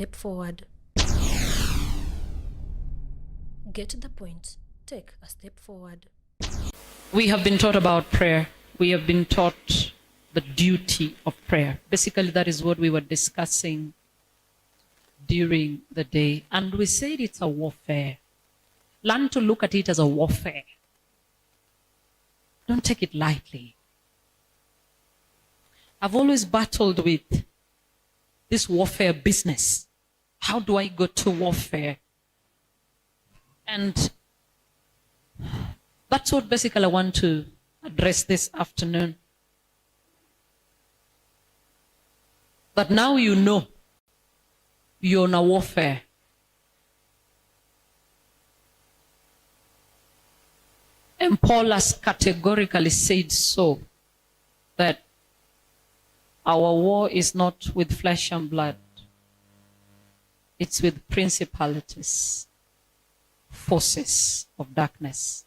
step forward. Get the point. Take a step forward. We have been taught about prayer. We have been taught the duty of prayer. Basically, that is what we were discussing during the day. And we said it's a warfare. Learn to look at it as a warfare. Don't take it lightly. I've always battled with this warfare business. How do I go to warfare? And that's what basically I want to address this afternoon. But now you know you're in a warfare. And Paul has categorically said so, that our war is not with flesh and blood. It's with principalities, forces of darkness.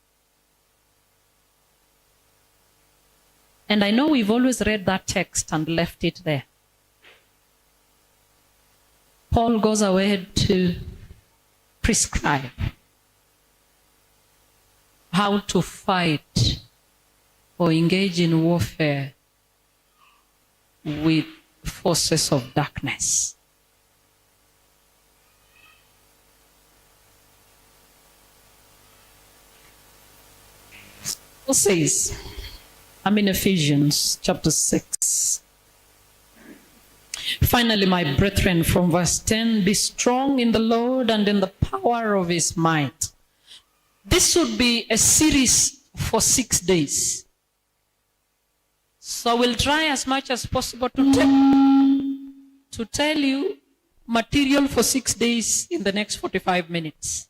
And I know we've always read that text and left it there. Paul goes ahead to prescribe how to fight or engage in warfare with forces of darkness. Paul says, I'm in Ephesians chapter 6. Finally, my brethren, from verse 10, be strong in the Lord and in the power of his might. This would be a series for 6 days. So we'll try as much as possible to tell you material for 6 days in the next 45 minutes.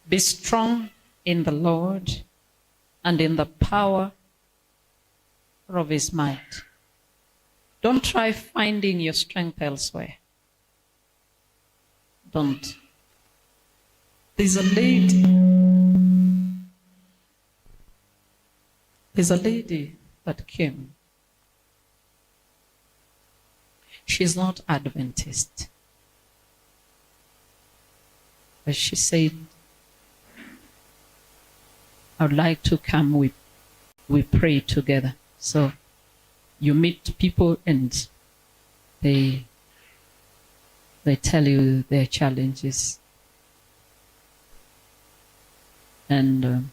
Be strong in the Lord and in the power of his might. Don't try finding your strength elsewhere. Don't. There's a lady that came. She's not Adventist. But she said, I would like to come, we pray together. So you meet people and they tell you their challenges. And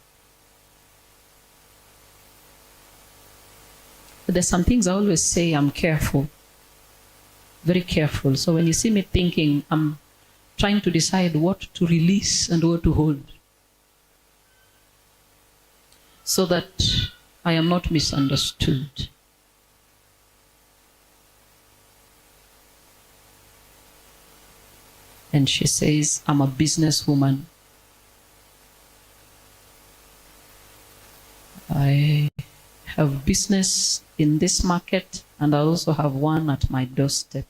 there's some things I always say, I'm careful, very careful. So when you see me thinking, I'm trying to decide what to release and what to hold, so that I am not misunderstood. And she says, I'm a businesswoman. I have business in this market and I also have one at my doorstep.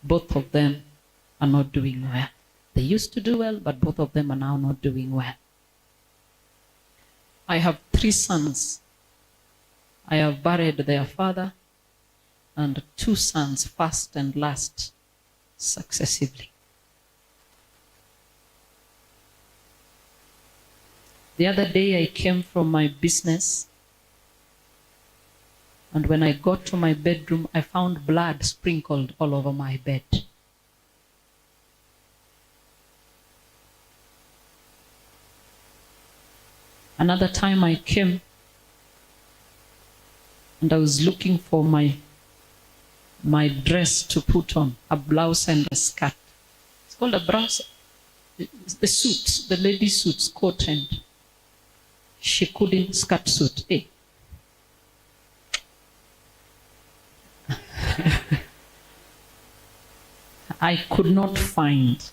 Both of them are not doing well. They used to do well, but both of them are now not doing well. I have 3 sons. I have buried their father and 2 sons, first and last, successively. The other day I came from my business, and when I got to my bedroom, I found blood sprinkled all over my bed. Another time I came and I was looking for my dress to put on, a blouse and a skirt. It's called a blouse. The suits, the lady suits, coat and she couldn't, skirt suit. Hey. I could not find.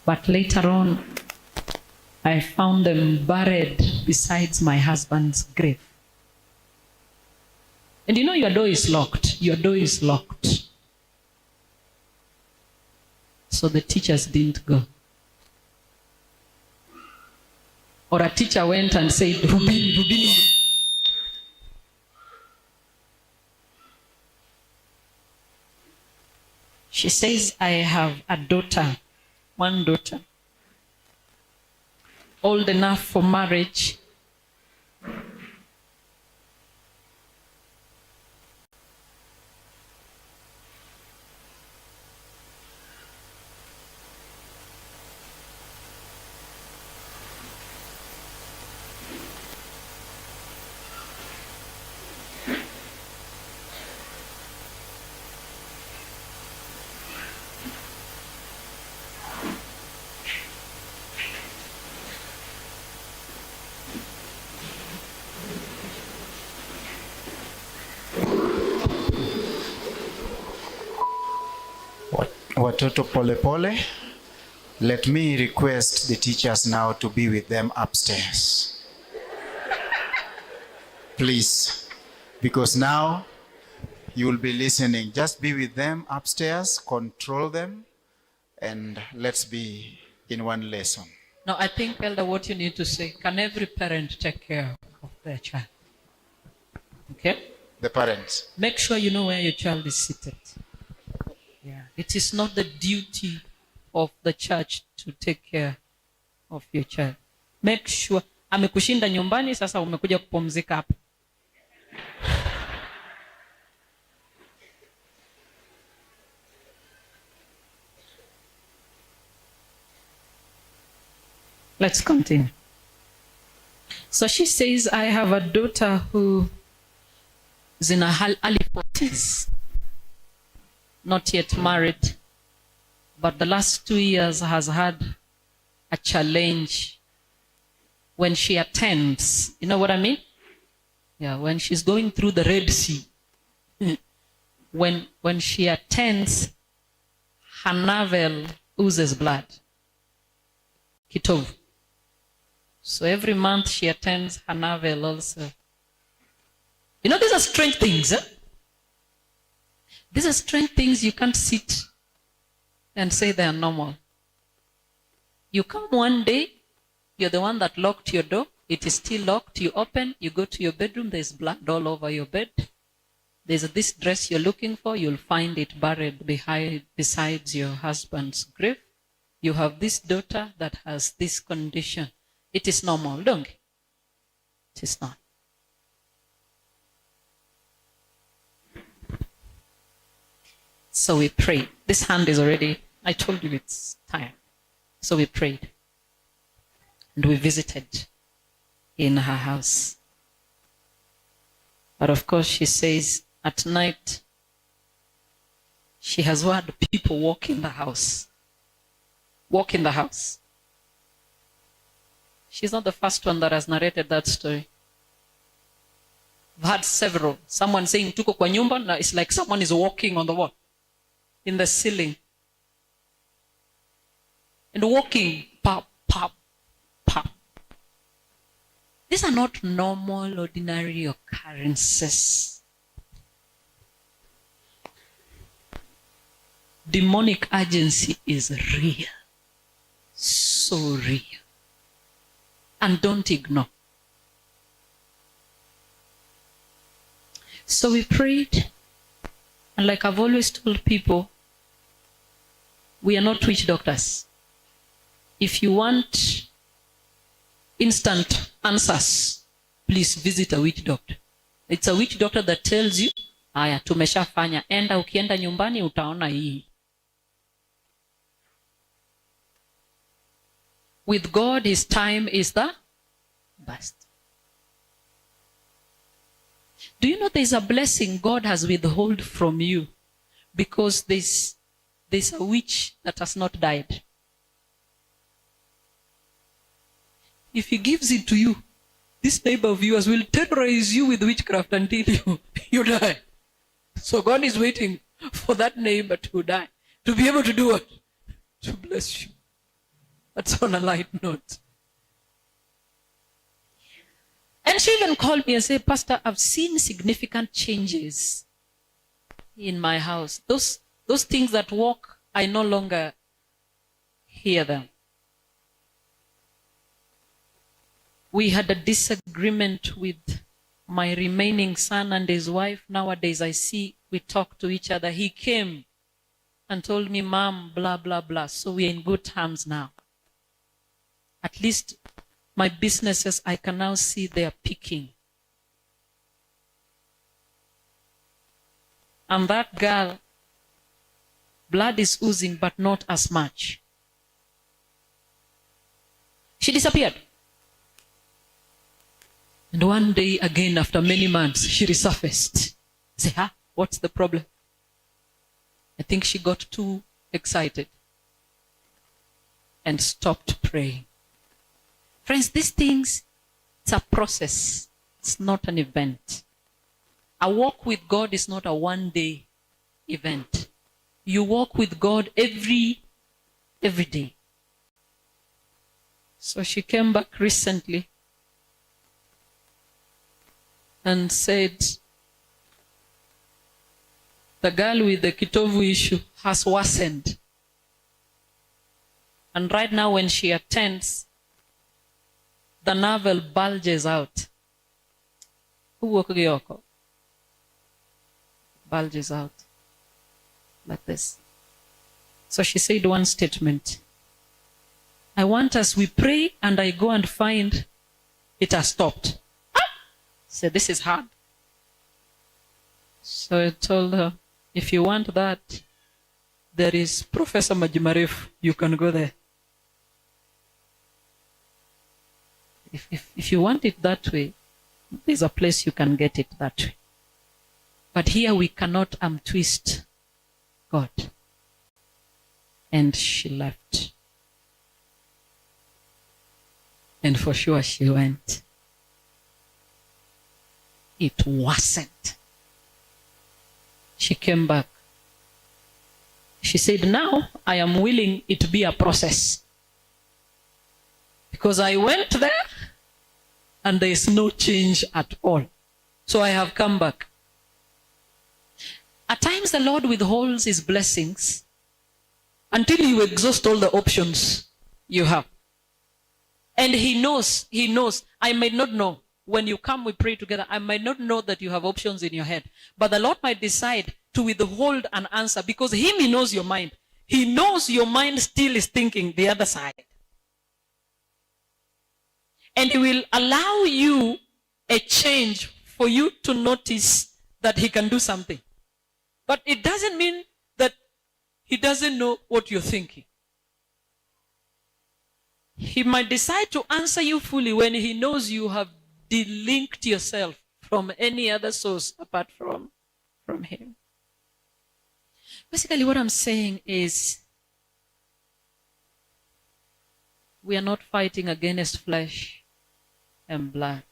But later on, I found them buried beside my husband's grave. And you know your door is locked. Your door is locked. So the teachers didn't go. Or a teacher went and said, Rubini. She says, I have a daughter, one daughter, old enough for marriage. Watoto pole pole. Let me request the teachers now to be with them upstairs. Please, because now you will be listening. Just be with them upstairs, control them, and let's be in one lesson. No, I think, Elder, what you need to say, can every parent take care of their child? Okay? The parents. Make sure you know where your child is seated. Yeah. It is not the duty of the church to take care of your child. Make sure. Amekushinda nyumbani, sasa umekuja kupumzika hapa. Let's continue. So she says, I have a daughter who is in her early 40s, not yet married, but the last 2 years has had a challenge when she attends. You know what I mean? Yeah, when she's going through the Red Sea. when she attends, her navel oozes blood. Kitov. So every month she attends her navel also. You know, these are strange things. These are strange things you can't sit and say they are normal. You come one day, you're the one that locked your door. It is still locked. You open, you go to your bedroom, there's blood all over your bed. There's this dress you're looking for, you'll find it buried beside your husband's grave. You have this daughter that has this condition. It is normal, don't it? It is not. So we prayed. This hand is already, I told you it's tired. So we prayed. And we visited in her house. But of course, she says at night, she has heard people walk in the house. Walk in the house. She's not the first one that has narrated that story. I've had several. Someone saying, tuko kwa nyumba, na it's like someone is walking on the wall, in the ceiling. And walking, pop, pop, pop. These are not normal, ordinary occurrences. Demonic urgency is real. So real. And don't ignore. So we prayed. And like I've always told people, we are not witch doctors. If you want instant answers, please visit a witch doctor. It's a witch doctor that tells you, aya, tumeshafanya, enda ukienda nyumbani utaona hii. With God, his time is the best. Do you know there's a blessing God has withheld from you because there's a witch that has not died? If he gives it to you, this neighbor of yours will terrorize you with witchcraft until you die. So God is waiting for that neighbor to die, to be able to do what? To bless you. That's on a light note. And she even called me and said, Pastor, I've seen significant changes in my house. Those things that walk, I no longer hear them. We had a disagreement with my remaining son and his wife. Nowadays I see we talk to each other. He came and told me, Mom, blah, blah, blah. So we are in good terms now. At least my businesses, I can now see they are picking. And that girl, blood is oozing, but not as much. She disappeared. And one day again, after many months, she resurfaced. I say, what's the problem? I think she got too excited and stopped praying. Friends, these things, it's a process. It's not an event. A walk with God is not a one-day event. You walk with God every day. So she came back recently and said, the girl with the kitovu issue has worsened. And right now when she attends, the navel bulges out. Bulges out. Like this. So she said one statement. I want us, we pray and I go and find it has stopped. So this is hard. So I told her, if you want that, there is Professor Majimaref, you can go there. If you want it that way, there's a place you can get it that way. But here we cannot twist God. And she left. And for sure she went. It wasn't. She came back. She said, now I am willing it to be a process. Because I went there and there is no change at all. So I have come back. At times the Lord withholds his blessings until you exhaust all the options you have. And he knows, I may not know. When you come, we pray together. I might not know that you have options in your head. But the Lord might decide to withhold an answer because he knows your mind. He knows your mind still is thinking the other side. And he will allow you a change for you to notice that he can do something. But it doesn't mean that he doesn't know what you're thinking. He might decide to answer you fully when he knows you have delinked yourself from any other source apart from him. Basically what I'm saying is we are not fighting against flesh and blood.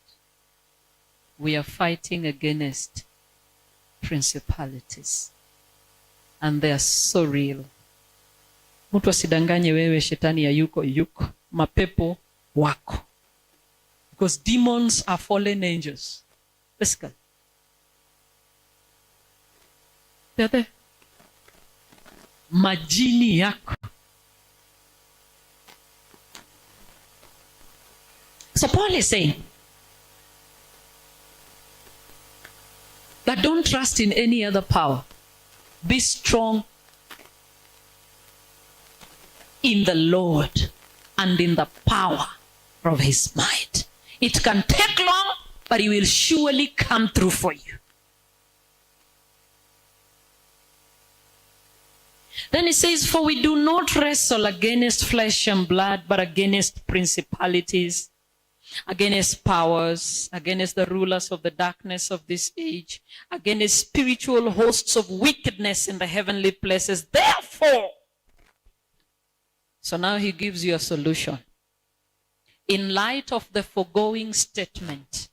We are fighting against principalities. And they are so real. Mtu asidanganye wewe shetani ya yuko. Mapepo wako. Because demons are fallen angels. Basically. They're there. Majini yako. So Paul is saying that don't trust in any other power. Be strong in the Lord and in the power of his might. It can take long, but he will surely come through for you. Then he says, for we do not wrestle against flesh and blood, but against principalities, against powers, against the rulers of the darkness of this age, against spiritual hosts of wickedness in the heavenly places. Therefore, so now he gives you a solution. In light of the foregoing statement,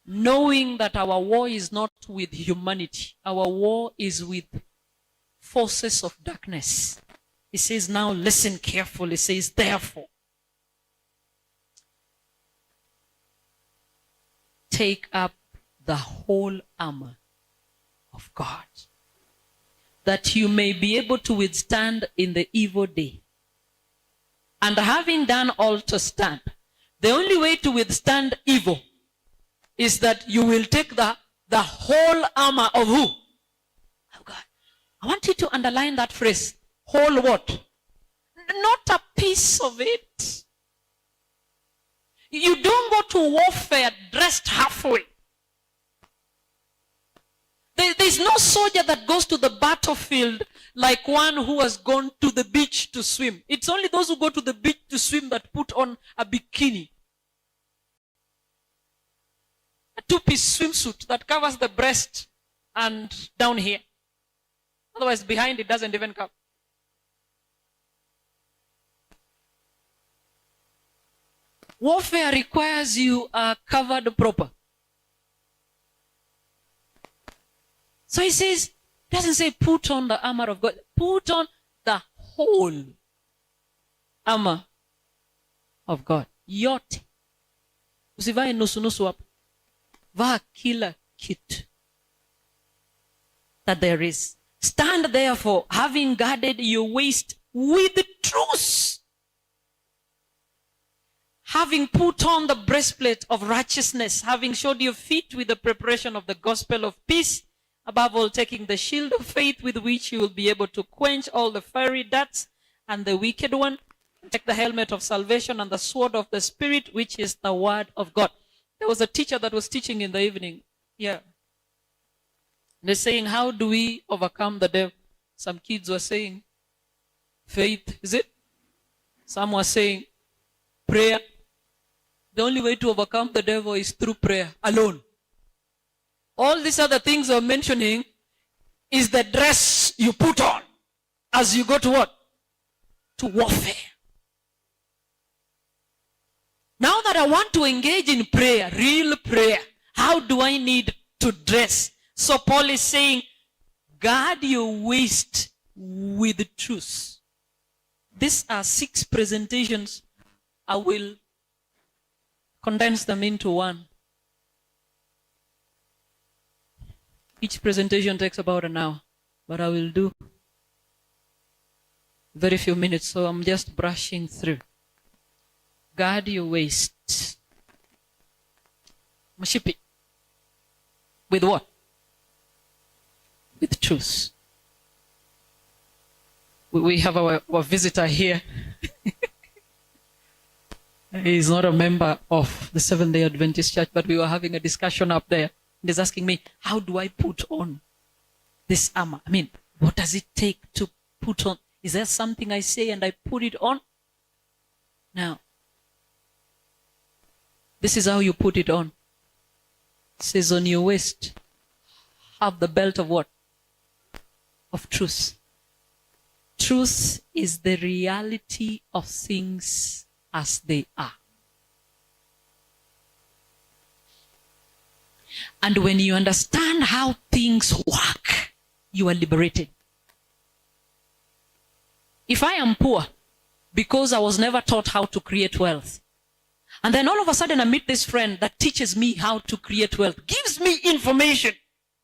knowing that our war is not with humanity, our war is with forces of darkness. He says, now listen carefully. He says, therefore, take up the whole armor of God, that you may be able to withstand in the evil day. And having done all to stand, the only way to withstand evil is that you will take the whole armor of who? Of God. I want you to underline that phrase, whole what? Not a piece of it. You don't go to warfare dressed halfway. There's no soldier that goes to the battlefield like one who has gone to the beach to swim. It's only those who go to the beach to swim that put on a bikini. A two-piece swimsuit that covers the breast and down here. Otherwise, behind it doesn't even cover. Warfare requires you are covered proper. So he says, doesn't say put on the armor of God. Put on the whole armor of God. Yote. Usivae nusu hapo. Vaa kila kitu that there is. Stand therefore, having guarded your waist with truth. Having put on the breastplate of righteousness, having shod your feet with the preparation of the gospel of peace, above all taking the shield of faith with which you will be able to quench all the fiery darts and the wicked one. Take the helmet of salvation and the sword of the Spirit, which is the word of God. There was a teacher that was teaching in the evening. Yeah. They're saying, how do we overcome the devil? Some kids were saying, faith, is it? Some were saying, prayer. The only way to overcome the devil is through prayer alone. All these other things I'm mentioning is the dress you put on as you go to what? To warfare. Now that I want to engage in prayer, real prayer, how do I need to dress? So Paul is saying, guard your waist with truth. These are 6 presentations. I will condense them into one. Each presentation takes about an hour, but I will do very few minutes, so I'm just brushing through. Guard your waist. Mashipi. With what? With truth. We have our visitor here. He's not a member of the Seventh-day Adventist Church, but we were having a discussion up there. And he's asking me, how do I put on this armor? I mean, what does it take to put on? Is there something I say and I put it on? Now, this is how you put it on. It says on your waist, have the belt of what? Of truth. Truth is the reality of things as they are. And when you understand how things work, you are liberated. If I am poor because I was never taught how to create wealth, and then all of a sudden I meet this friend that teaches me how to create wealth, gives me information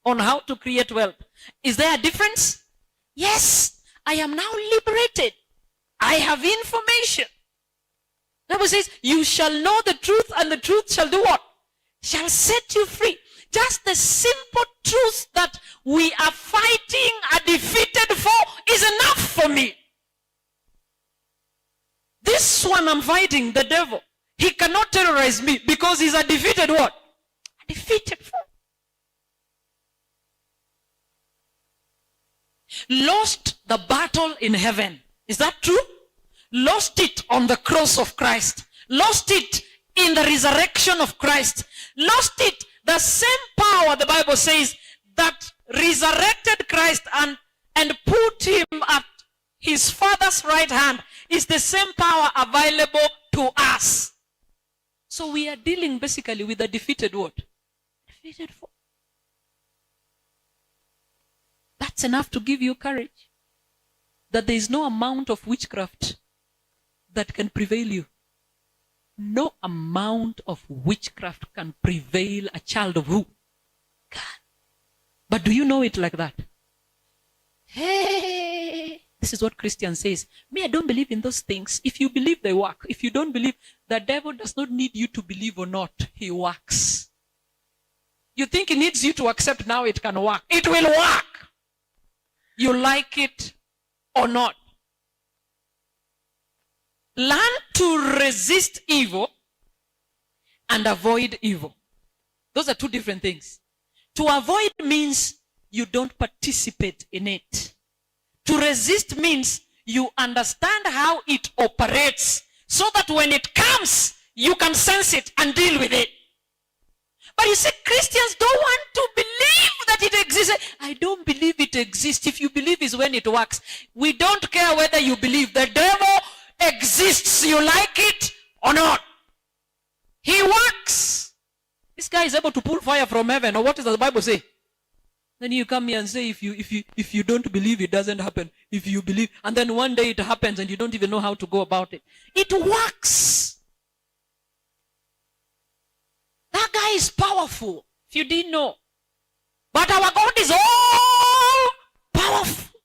on how to create wealth, is there a difference? Yes, I am now liberated. I have information. The Bible says, you shall know the truth, and the truth shall do what? Shall set you free. Just the simple truth that we are fighting a defeated foe is enough for me. This one I'm fighting, the devil, he cannot terrorize me because he's a defeated what? A defeated foe. Lost the battle in heaven. Is that true? Lost it on the cross of Christ. Lost it in the resurrection of Christ. Lost it. The same power, the Bible says, that resurrected Christ and put him at his Father's right hand is the same power available to us. So we are dealing basically with a defeated what? Defeated foe. That's enough to give you courage. That there is no amount of witchcraft that can prevail you. No amount of witchcraft can prevail a child of who? God. But do you know it like that? Hey, this is what Christian says. Me, I don't believe in those things. If you believe, they work. If you don't believe, the devil does not need you to believe or not. He works. You think he needs you to accept now it can work. It will work. You like it or not. Learn to resist evil and avoid evil. Those are two different things. To avoid means you don't participate in it. To resist means you understand how it operates so that when it comes, you can sense it and deal with it. But you see, Christians don't want to believe that it exists. I don't believe it exists. If you believe is when it works. We don't care whether you believe. The devil exists. You like it or not. He works. This guy is able to pull fire from heaven. Or what does the Bible say? Then you come here and say, if you don't believe, it doesn't happen. If you believe, and then one day it happens and you don't even know how to go about it. It works. That guy is powerful, if you didn't know. But our God is all powerful.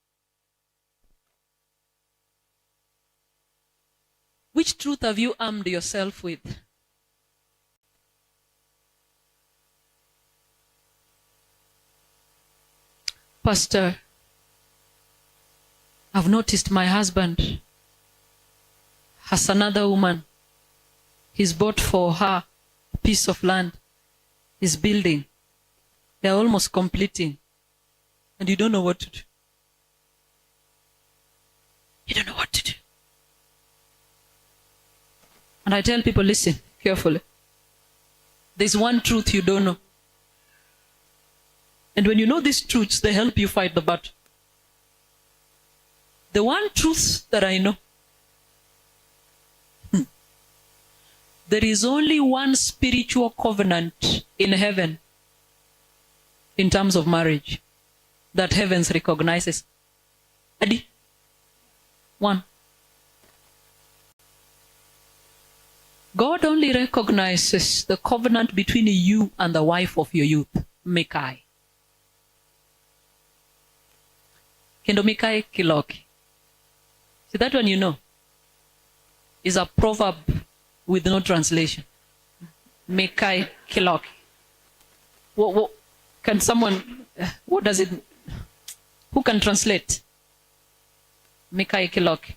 Which truth have you armed yourself with? Pastor, I've noticed my husband has another woman. He's bought for her a piece of land. He's building. They're almost completing. And you don't know what to do. You don't know what to do. And I tell people, listen carefully. There's one truth you don't know. And when you know these truths, they help you fight the battle. The one truth that I know, there is only one spiritual covenant in heaven in terms of marriage that heavens recognizes. Adi? One. God only recognizes the covenant between you and the wife of your youth, Mikai. Kendo Mikai Kiloki. See, that one you know is a proverb with no translation. Mikai Kiloki. What can someone, what does it, who can translate? Mikai Kiloki.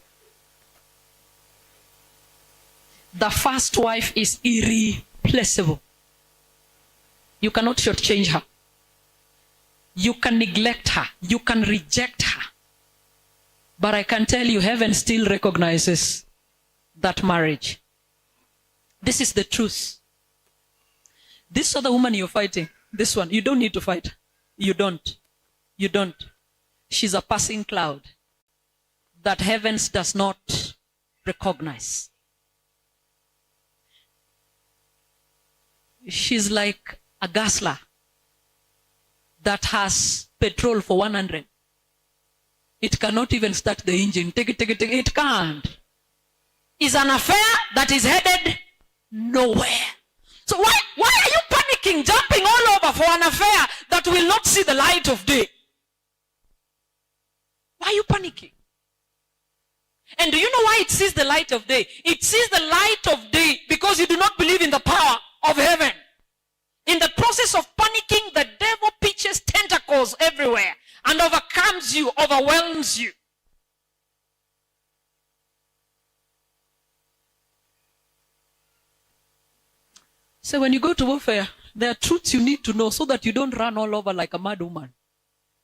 The first wife is irreplaceable. You cannot shortchange her. You can neglect her. You can reject her. But I can tell you, heaven still recognizes that marriage. This is the truth. This other woman you're fighting, this one, you don't need to fight. You don't. You don't. She's a passing cloud that heavens does not recognize. She's like a gasler that has petrol for 100. It cannot even start the engine. Take it. It can't. It's an affair that is headed nowhere. So why are you panicking, jumping all over for an affair that will not see the light of day? Why are you panicking? And do you know why it sees the light of day? It sees the light of day because you do not believe in the power of heaven. In the process of panicking, the devil pitches tentacles everywhere and overcomes you, overwhelms you. So when you go to warfare, there are truths you need to know so that you don't run all over like a mad woman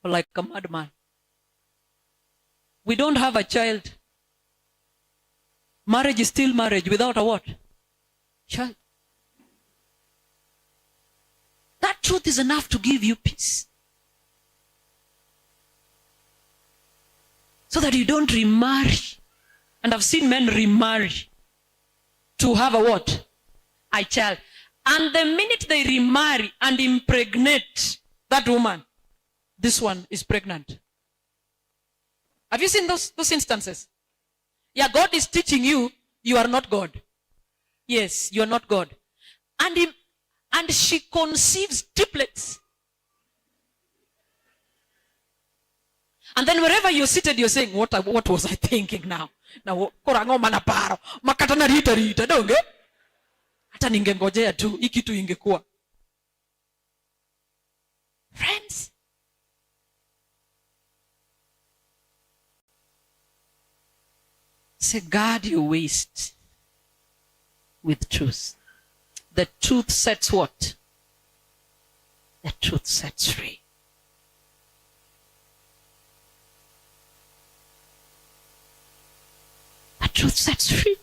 or like a madman. We don't have a child. Marriage is still marriage without a what? Child. That truth is enough to give you peace. So that you don't remarry. And I've seen men remarry to have a what? A child. And the minute they remarry and impregnate that woman, this one is pregnant. Have you seen those instances? Yeah, God is teaching you, you are not God. Yes, you are not God. And she conceives triplets. And then wherever you're seated, you're saying, what was I thinking now? Now, korango manaparo. Makatana rita, donge? Hata ningengojea tu, hiki tu ingekuwa. Friends. Say, guard your waist with truth. The truth sets what? The truth sets free. The truth sets free.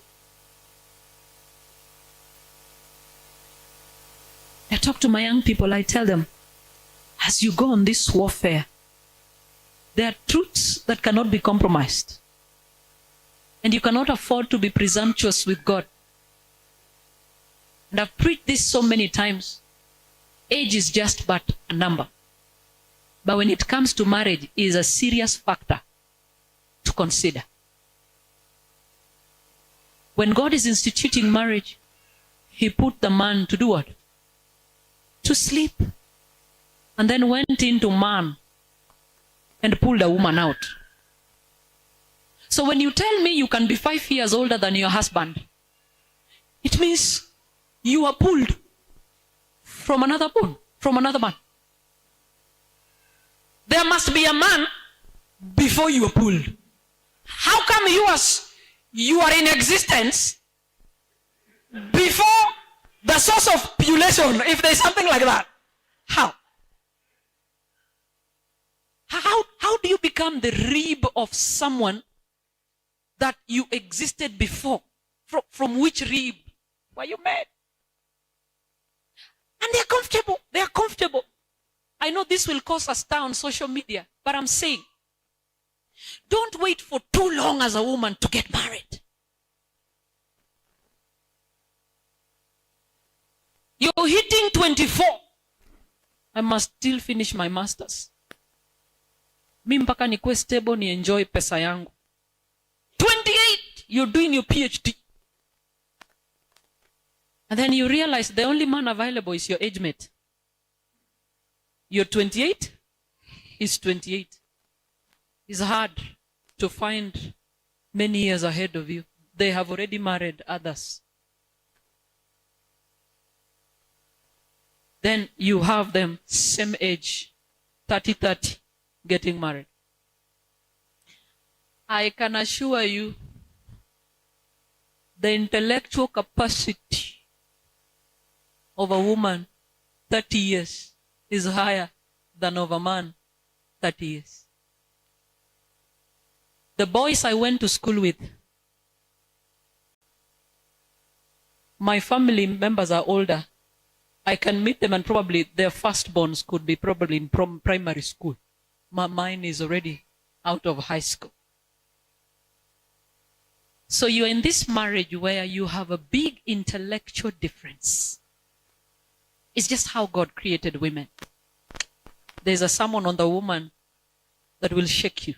I talk to my young people, I tell them, as you go on this warfare, there are truths that cannot be compromised. And you cannot afford to be presumptuous with God. And I've preached this so many times. Age is just but a number. But when it comes to marriage, it is a serious factor to consider. When God is instituting marriage, He put the man to do what? To sleep. And then went into man and pulled a woman out. So when you tell me you can be 5 years older than your husband, it means you are pulled from another man. There must be a man before you are pulled. How come you are in existence before the source of population, if there is something like that? How do you become the rib of someone that you existed before? From which rib were you made? And they are comfortable. I know this will cause a stir on social media, but I'm saying, don't wait for too long as a woman to get married. You're hitting 24. I must still finish my masters. Mi mpaka nikuwe stable, ni enjoy pesa yangu. 28, you're doing your PhD. And then you realize the only man available is your age mate. You're 28, he's 28. It's hard to find many years ahead of you. They have already married others. Then you have them same age, 30, getting married. I can assure you, the intellectual capacity of a woman 30 years is higher than of a man 30 years. The boys I went to school with, my family members are older. I can meet them and probably their firstborns could be probably in primary school. Mine is already out of high school. So you're in this marriage where you have a big intellectual difference. It's just how God created women. There's a sermon on the woman that will shake you.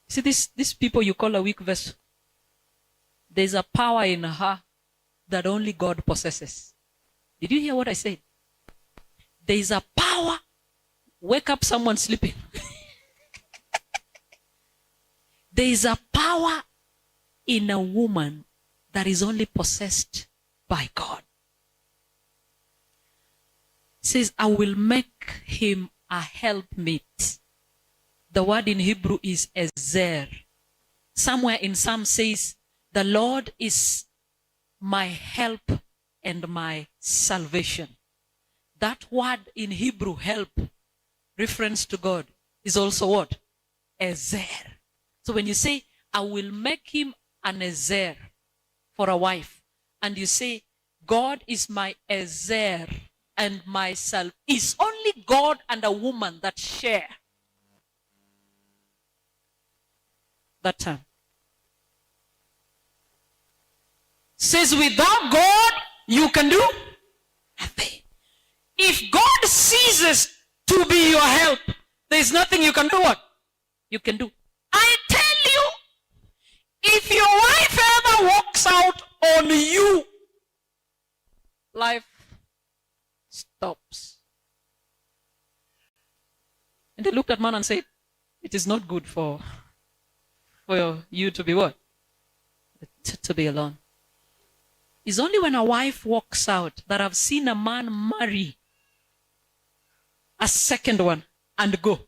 See, these people you call a weak vessel, there's a power in her that only God possesses. Did you hear what I said? There is a power. Wake up someone sleeping. There is a power in a woman that is only possessed by God. It says, I will make him a helpmate. The word in Hebrew is ezer. Somewhere in Psalm says, the Lord is my help and my salvation. That word in Hebrew, help, reference to God, is also what? Ezer. So when you say, I will make him an ezer for a wife, and you say, God is my ezer and myself, it's only God and a woman that share that term. Says without God, you can do nothing. If God ceases to be your help, there is nothing you can do what? You can do. I tell you, if your wife ever walks out on you, life stops. And they looked at man and said, it is not good for you to be what? To be alone. It's only when a wife walks out that I've seen a man marry a second one and go.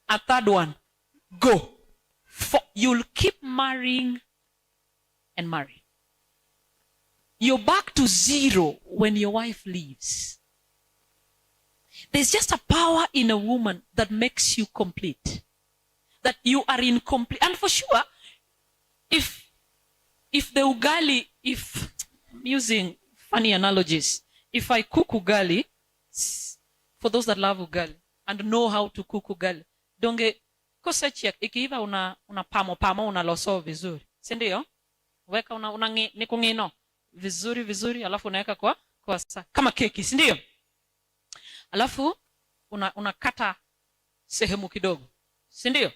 A third one, go. You'll keep marrying and marry. You're back to zero when your wife leaves. There's just a power in a woman that makes you complete. That you are incomplete. And for sure, if the ugali, if I'm using funny analogies, if I cook ugali, for those that love ugali and know how to cook ugali, donge kosechi ikiiva una pamo unaloso vizuri. Si ndio? Weka ni kungino vizuri alafu unaweka kwa kama keki, si ndio? Alafu unakata sehemu kidogo. Si ndio?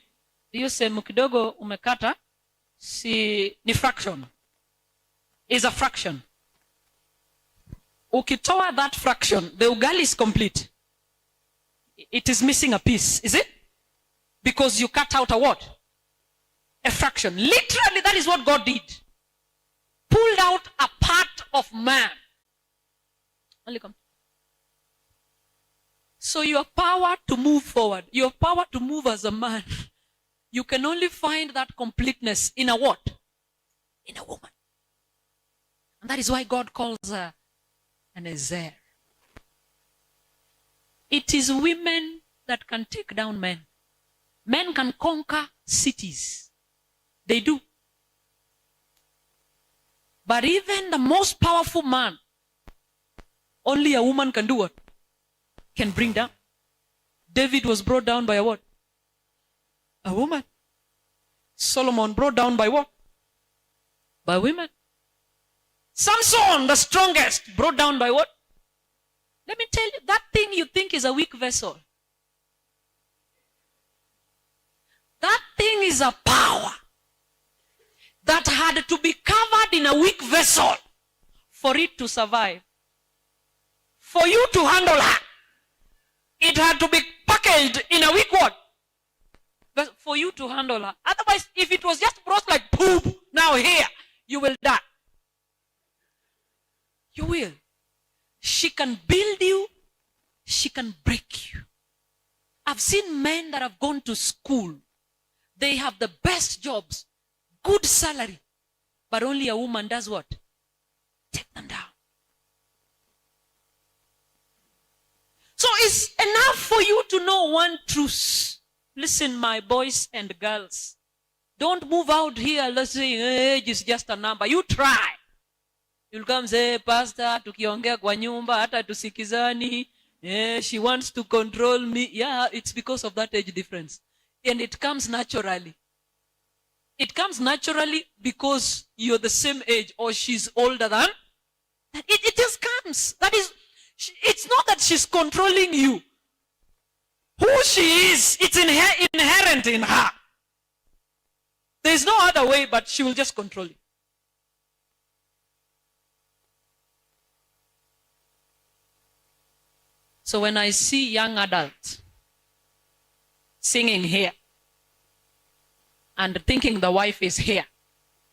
Hiyo sehemu kidogo umekata ni fraction. Is a fraction. Ukitoa that fraction, the ugali is complete. It is missing a piece, is it? Because you cut out a what? A fraction. Literally, that is what God did. Pulled out a part of man. Only come. So your power to move forward, your power to move as a man, you can only find that completeness in a what? In a woman. And that is why God calls her an Ezer. It is women that can take down men. Men can conquer cities. They do. But even the most powerful man, only a woman can do what? Can bring down. David was brought down by a what? A woman. Solomon brought down by what? By women. Samson, the strongest, brought down by what? Let me tell you, that thing you think is a weak vessel. That thing is a power that had to be covered in a weak vessel for it to survive. For you to handle her, it had to be packaged in a weak what? For you to handle her. Otherwise, if it was just brought like poop, now here, you will die. You will. She can build you. She can break you. I've seen men that have gone to school. They have the best jobs, good salary, but only a woman does what? Take them down. So it's enough for you to know one truth. Listen, my boys and girls. Don't move out here, let's say age is just a number. You try. You'll come say, Pastor, tukiongea kwa nyumba, hata tusikizani. She wants to control me. Yeah, it's because of that age difference. And it comes naturally. It comes naturally because you're the same age or she's older than. It just comes. That is, it's not that she's controlling you. Who she is, it's inherent in her. There's no other way, but she will just control you. So when I see young adults singing here and thinking the wife is here,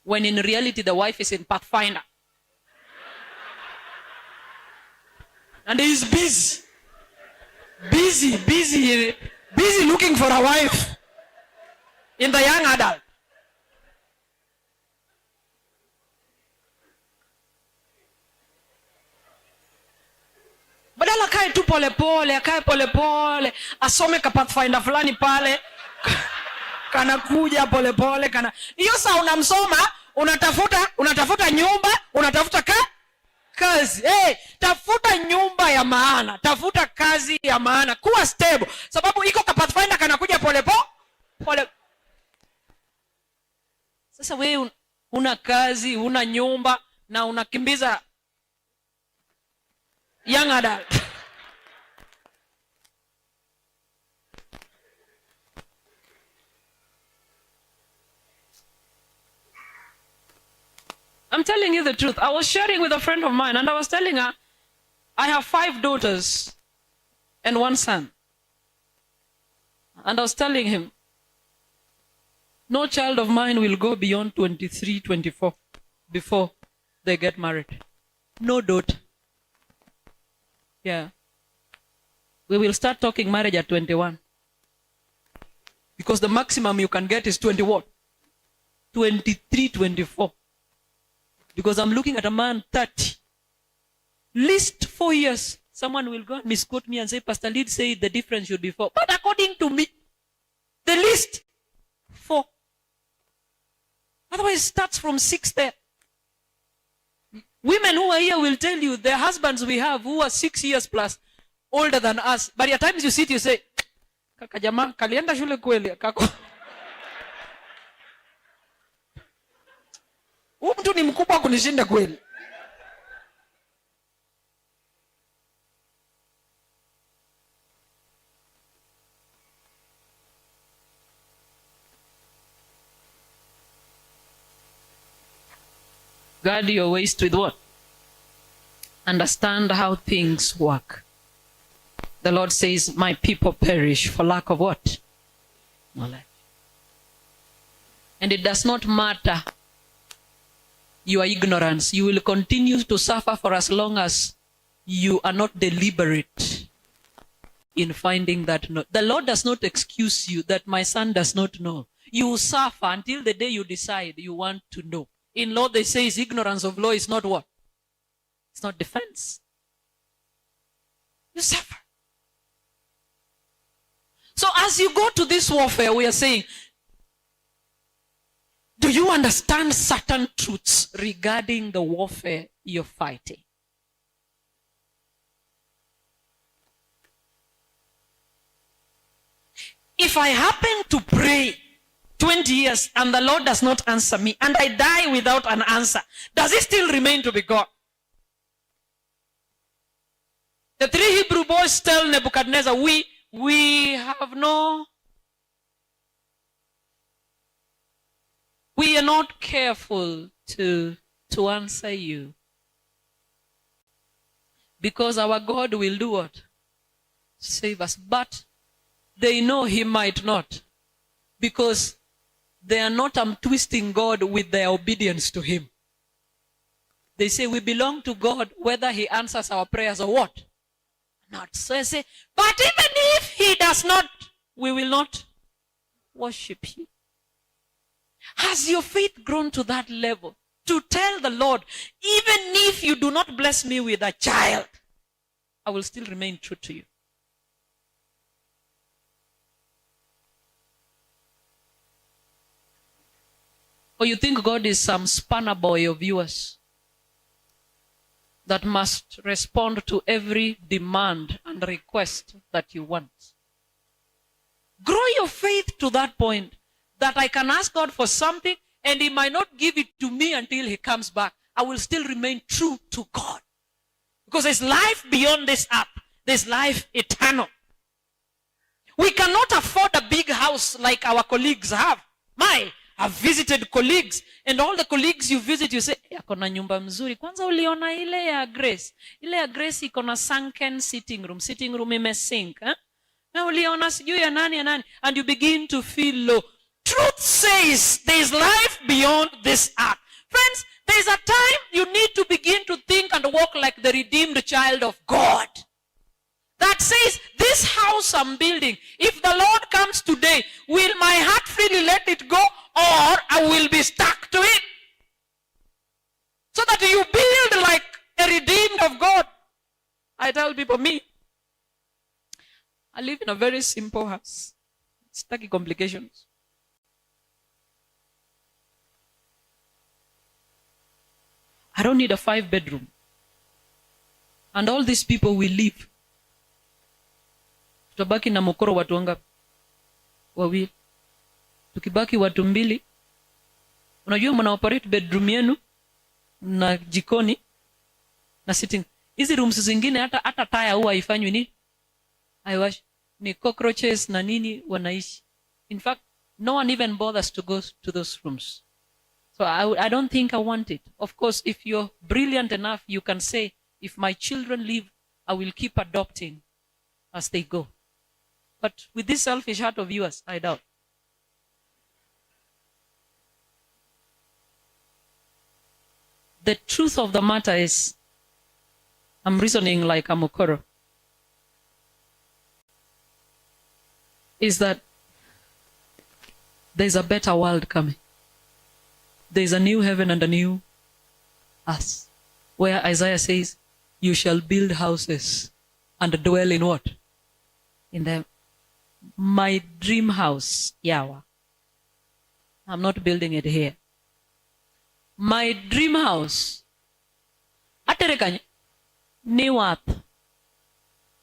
when in reality the wife is in Pathfinder. And he's busy looking for a wife in the young adult. Badala akae tu pole, asome ka Pathfinder fulani pale, kanakuja pole, hiyo saa unamsoma, unatafuta nyumba, unatafuta kazi. Tafuta nyumba ya maana, tafuta kazi ya maana, kuwa stable. Sababu iko ka Pathfinder kanakuja pole. Sasa wewe una kazi, una nyumba na unakimbiza young adult. I'm telling you the truth. I was sharing with a friend of mine and I was telling her, I have 5 daughters and 1 son. And I was telling him, no child of mine will go beyond 23, 24 before they get married. No daughter. Yeah. We will start talking marriage at 21. Because the maximum you can get is 20 what? 23, 24. because I'm looking at a man 30. Least 4 years. Someone will go and misquote me and say, Pastor Lead said the difference should be 4. But according to me, the least 4. Otherwise, it starts from 6 there. Women who are here will tell you their husbands we have who are 6 years plus older than us. But at times you sit, you say, kaka jamaa, kalienda shule kweli, kako. Mtu ni mkubwa kunishinda kweli. Guard your waist with what? Understand how things work. The Lord says, my people perish for lack of what? Knowledge. And it does not matter your ignorance. You will continue to suffer for as long as you are not deliberate in finding that. The Lord does not excuse you that my son does not know. You will suffer until the day you decide you want to know. In law, they say ignorance of law is not what? It's not defense. You suffer. So as you go to this warfare, we are saying, do you understand certain truths regarding the warfare you're fighting? If I happen to pray 20 years and the Lord does not answer me and I die without an answer, does it still remain to be God? The 3 Hebrew boys tell Nebuchadnezzar, we are not careful to answer you. Because our God will do what? Save us. But they know he might not. Because they are not twisting God with their obedience to him. They say we belong to God whether he answers our prayers or what? Not. So I say, but even if he does not, we will not worship him. Has your faith grown to that level to tell the Lord, even if you do not bless me with a child, I will still remain true to you? Or you think God is some spanner boy of yours that must respond to every demand and request that you want? Grow your faith to that point that I can ask God for something and he might not give it to me until he comes back. I will still remain true to God. Because there's life beyond this earth. There's life eternal. We cannot afford a big house like our colleagues have. I've visited colleagues, and all the colleagues you visit, you say, akona nyumba mzuri. Kwanza uliona ile ya Grace. Ile ya Grace ikona sunken sitting room. Sitting room imesink. Na uliona sijui ya nani. And you begin to feel low. Truth says there is life beyond this earth. Friends, there is a time you need to begin to think and walk like the redeemed child of God. That says, this house I'm building, if the Lord comes today, will my heart freely let it go, or I will be stuck to it? So that you build like a redeemed of God. I tell people, I live in a very simple house. It's tacky complications. I don't need a 5-bedroom. And all these people will leave. Tutabaki na Mokoro watu wangapi? Wawili. Tukibaki watu 2. Unajua mna operate bedroom yenu na jikoni na sitting. Hizi rooms zingine hata taya huwa haifanywi nini? Haiwashi. Ni cockroaches na nini wanaishi. In fact, no one even bothers to go to those rooms. So I don't think I want it. Of course, if you're brilliant enough, you can say, if my children leave, I will keep adopting as they go. But with this selfish heart of yours, I doubt. The truth of the matter is, I'm reasoning like a Mokoro, is that there's a better world coming. There's a new heaven and a new us. Where Isaiah says, you shall build houses and dwell in what? In them. My dream house, Yawa. I'm not building it here. My dream house, Aterekanye, Niwat.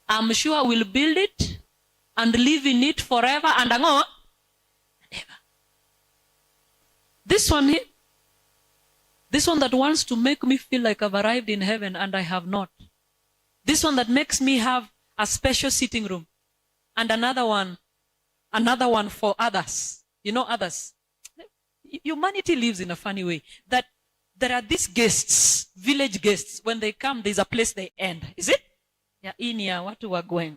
I'm sure I will build it and live in it forever and ever. This one here, this one that wants to make me feel like I've arrived in heaven and I have not. This one that makes me have a special sitting room. And another one for others. You know others. Humanity lives in a funny way. That there are these guests, village guests. When they come, there's a place they end. Is it? Ya ini ya watu wa going.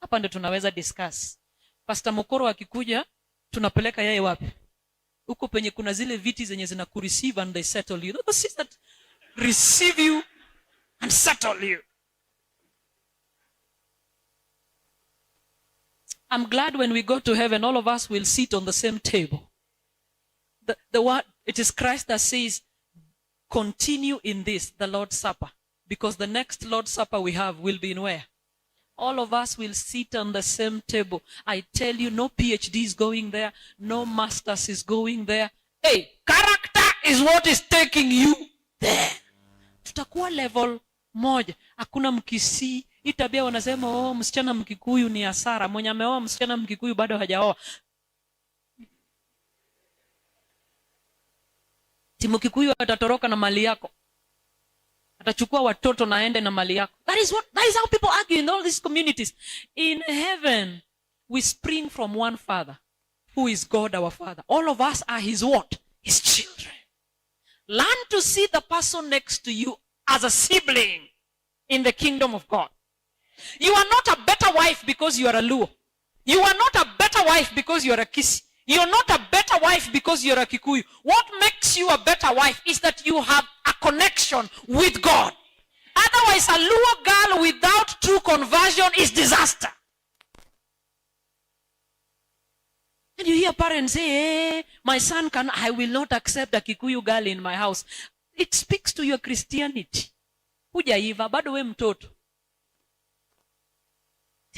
Hapa ndio tunaweza discuss. Pastor Mokoro akikuja, tunapeleka yeye wapi? Huko penye kuna zile viti zenye zina kureceive and they settle you. Those seats that receive you and settle you. I'm glad when we go to heaven, all of us will sit on the same table. The word, it is Christ that says, continue in this, the Lord's Supper. Because the next Lord's Supper we have will be in where? All of us will sit on the same table. I tell you, no PhD is going there. No masters is going there. Hey, character is what is taking you there. Tutakuwa level moja. Hakuna mkisi. Itabia wanasema, msichana mkikuyu ni hasara. Mwenye ameoa msichana mkikuyu bado hajaoa. Timu kikuyu atatoroka na mali yako. Atachukua watoto na aende na mali yako. That is how people argue in all these communities. In heaven, we spring from one Father, who is God our Father. All of us are his what? His children. Learn to see the person next to you as a sibling in the kingdom of God. You are not a better wife because you are a Luo. You are not a better wife because you are a Kisi. You are not a better wife because you are a Kikuyu. What makes you a better wife is that you have a connection with God. Otherwise, a Luo girl without true conversion is disaster. And you hear parents say, hey, my son I will not accept a Kikuyu girl in my house. It speaks to your Christianity. Hujaiva, bado we mtoto.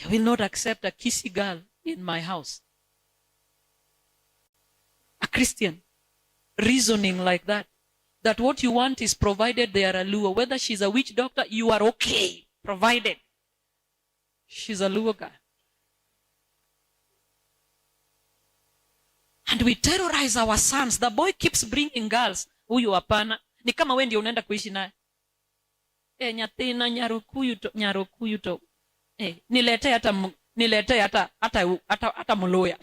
I will not accept a Kisi girl in my house. A Christian reasoning like that. That what you want is provided they are a Luo. Whether she's a witch doctor, you are okay. Provided she's a Luo girl. And we terrorize our sons. The boy keeps bringing girls. Huyu hapana. Ni kama wewe ndio unaenda kuishi naye. Nyatina nyarukuyu to. Nilete hata muluya.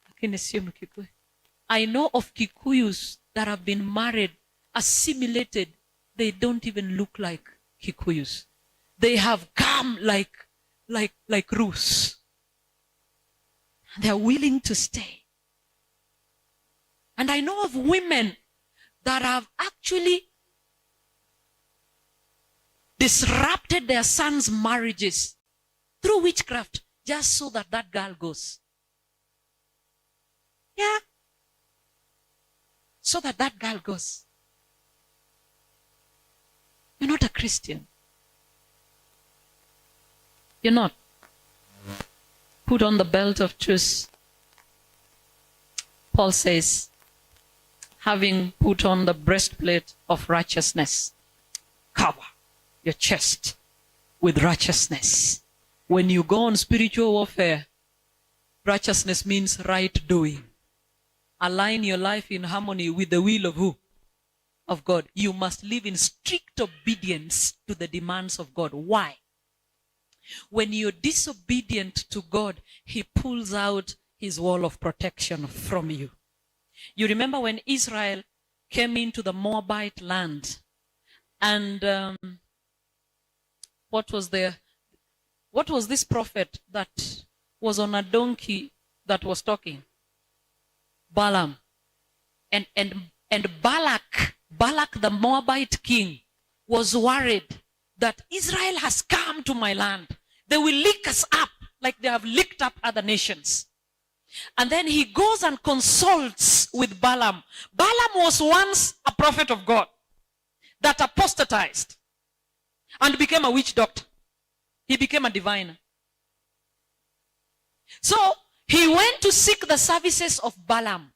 Lakini sio Mkikuyu. I know of Kikuyus that have been married, assimilated. They don't even look like Kikuyus. They have come like Rus. They are willing to stay. And I know of women that have actually disrupted their sons' marriages through witchcraft just so that that girl goes. Yeah. So that that girl goes. You're not a Christian. You're not. Put on the belt of truth. Paul says, having put on the breastplate of righteousness, cover your chest with righteousness. When you go on spiritual warfare, righteousness means right doing. Align your life in harmony with the will of who? Of God. You must live in strict obedience to the demands of God. Why? When you're disobedient to God, he pulls out his wall of protection from you. You remember when Israel came into the Moabite land, and what was this prophet that was on a donkey that was talking? Balaam. And Balak the Moabite king was worried that Israel has come to my land. They will lick us up like they have licked up other nations. And then he goes and consults with Balaam. Balaam was once a prophet of God that apostatized and became a witch doctor. He became a diviner. So he went to seek the services of Balaam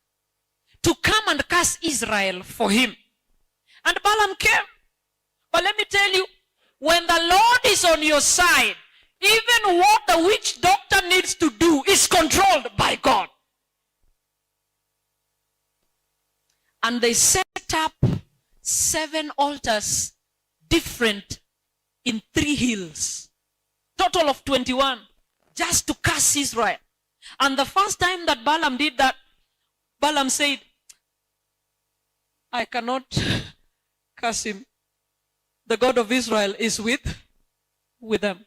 to come and curse Israel for him. And Balaam came. But let me tell you, when the Lord is on your side, even what the witch doctor needs to do is controlled by God. And they set up 7 altars, different in 3 hills. Total of 21, just to curse Israel. And the first time that Balaam did that, Balaam said, I cannot curse him. The God of Israel is with them.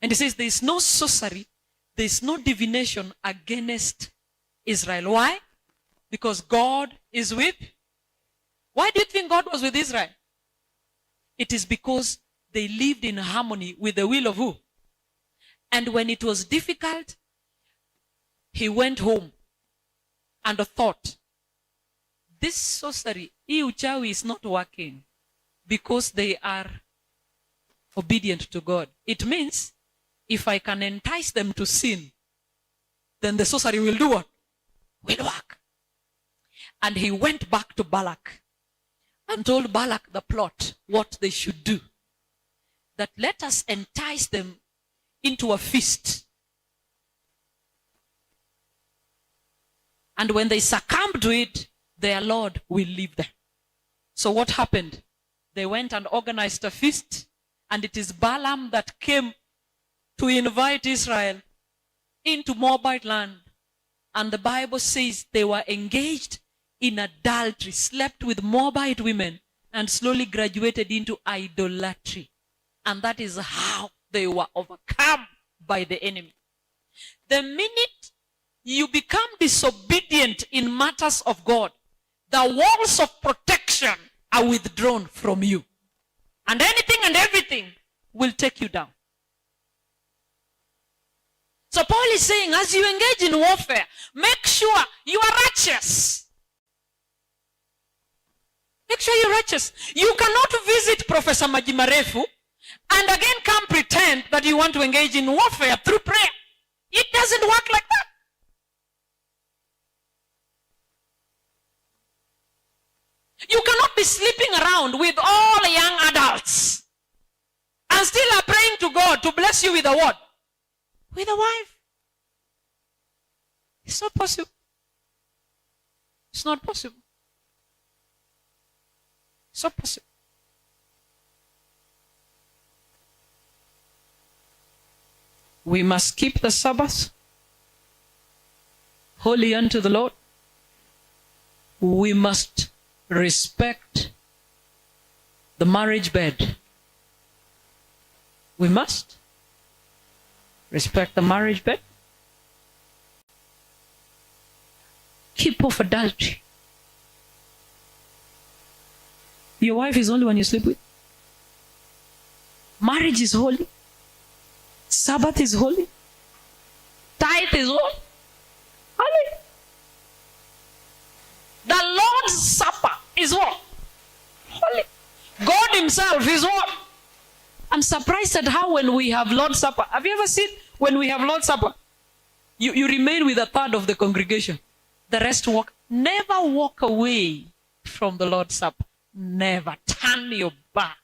And he says there is no sorcery, there is no divination against Israel. Why? Because God is with. Why do you think God was with Israel? It is because they lived in harmony with the will of who? And when it was difficult, he went home and thought, this sorcery, hii uchawi is not working because they are obedient to God. It means if I can entice them to sin, then the sorcery will do what? Will work. And he went back to Balak and told Balak the plot, what they should do. That let us entice them into a feast. And when they succumb to it, their Lord will leave them. So what happened? They went and organized a feast, and it is Balaam that came to invite Israel into Moabite land. And the Bible says they were engaged in adultery, slept with Moabite women, and slowly graduated into idolatry. And that is how they were overcome by the enemy. The minute you become disobedient in matters of God, the walls of protection are withdrawn from you. And anything and everything will take you down. So Paul is saying, as you engage in warfare, make sure you are righteous. Make sure you're righteous. You cannot visit Professor Majimarefu and again come pretend that you want to engage in warfare through prayer. It doesn't work like that. You cannot be sleeping around with all young adults and still are praying to God to bless you with a what? With a wife. It's not possible. It's not possible. It's not possible. We must keep the Sabbath holy unto the Lord. We must respect the marriage bed. We must respect the marriage bed. Keep off adultery. Your wife is only one you sleep with. Marriage is holy. Sabbath is holy. Tithe is what? Holy. The Lord's Supper is what? Holy. God himself is what? I'm surprised at how when we have Lord's Supper. Have you ever seen when we have Lord's Supper? You remain with a third of the congregation. The rest walk. Never walk away from the Lord's Supper. Never turn your back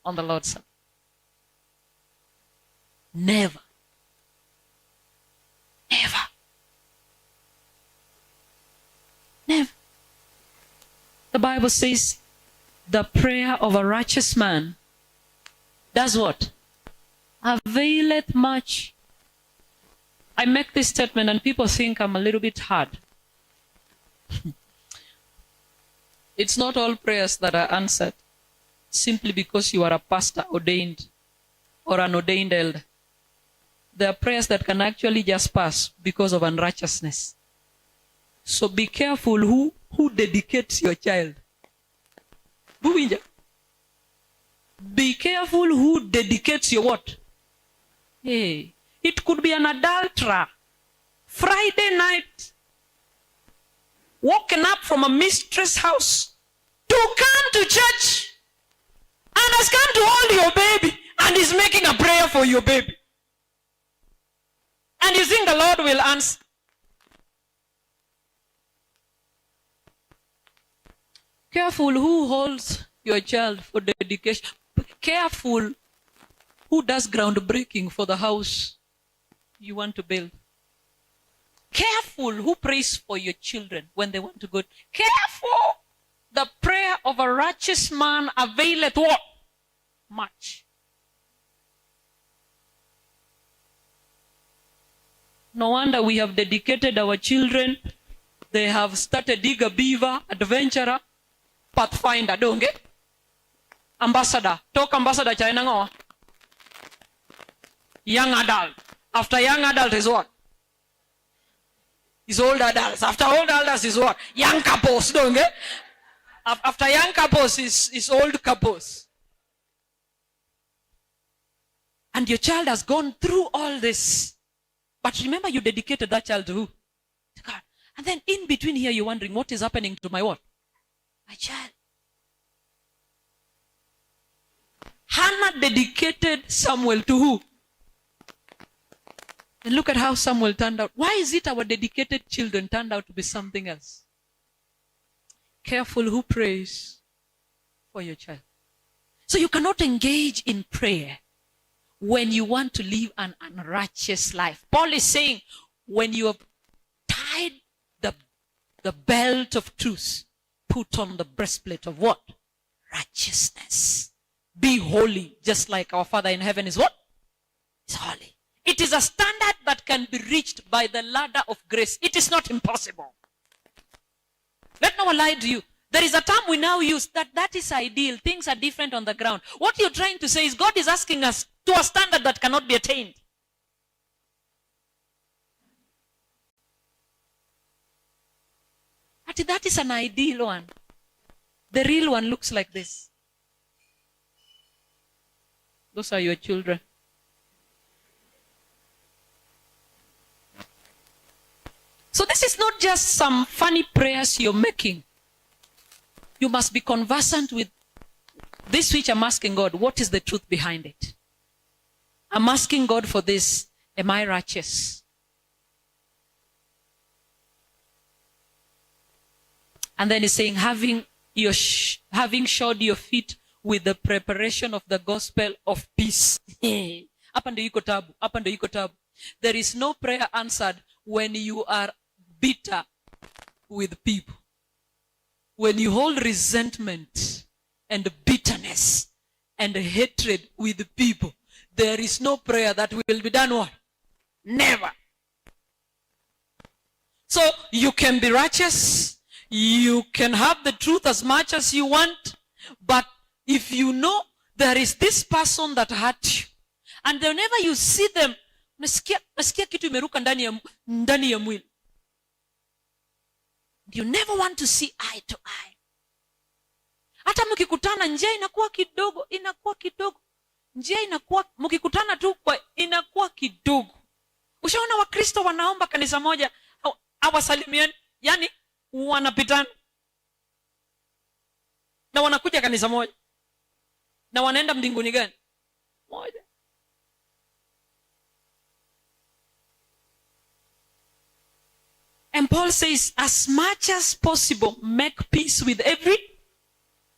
on the Lord's Supper. Never. Never. Never. The Bible says the prayer of a righteous man does what? Availeth much. I make this statement and people think I'm a little bit hard. It's not all prayers that are answered simply because you are a pastor ordained or an ordained elder. There are prayers that can actually just pass because of unrighteousness. So be careful who dedicates your child. Be careful who dedicates your what? Hey, It could be an adulterer. Friday night, woken up from a mistress house to come to church and has come to hold your baby and is making a prayer for your baby. And you think the Lord will answer? Careful who holds your child for dedication. Careful who does groundbreaking for the house you want to build. Careful who prays for your children when they want to go. Careful. The prayer of a righteous man availeth what? Much. No wonder we have dedicated our children. They have started Digger Beaver, Adventurer, Pathfinder, don't get? Ambassador. Talk ambassador China ngo. Young adult. After young adult is what? Is old adults. After old adults is what? Young couples, don't get? After young couples is old couples. And your child has gone through all this. But remember, you dedicated that child to who? To God. And then in between here, you're wondering, what is happening to my what? My child. Hannah dedicated Samuel to who? And look at how Samuel turned out. Why is it our dedicated children turned out to be something else? Careful who prays for your child. So you cannot engage in prayer when you want to live an unrighteous life. Paul is saying, when you have tied the belt of truth, put on the breastplate of what? Righteousness. Be holy, just like our Father in heaven is what? Is holy. It is a standard that can be reached by the ladder of grace. It is not impossible. Let no one lie to you. There is a term we now use that is ideal. Things are different on the ground. What you're trying to say is God is asking us to a standard that cannot be attained. But that is an ideal one. The real one looks like this. Those are your children. So this is not just some funny prayers you're making. You must be conversant with this which I'm asking God. What is the truth behind it? I'm asking God for this. Am I righteous? And then he's saying, having shod your feet with the preparation of the gospel of peace. Hapa ndio iko tabu. Hapa ndio iko tabu. There is no prayer answered when you are bitter with people. When you hold resentment and bitterness and hatred with people, there is no prayer that will be done what? Never. So you can be righteous. You can have the truth as much as you want. But if you know there is this person that hurt you, and whenever you see them, nasikia kitu imeruka ndani ya mwili. You never want to see eye to eye. Hata mkikutana njia inakuwa kidogo. Njia inakuwa mkikutana tu kwa inakuwa kidogo. Ushaona Wakristo wanaomba kanisa moja hawasalimiani, yani wanapitana. Na wanakuja kanisa moja. Na wanaenda mbinguni gani? Moja. And Paul says, as much as possible, make peace with every.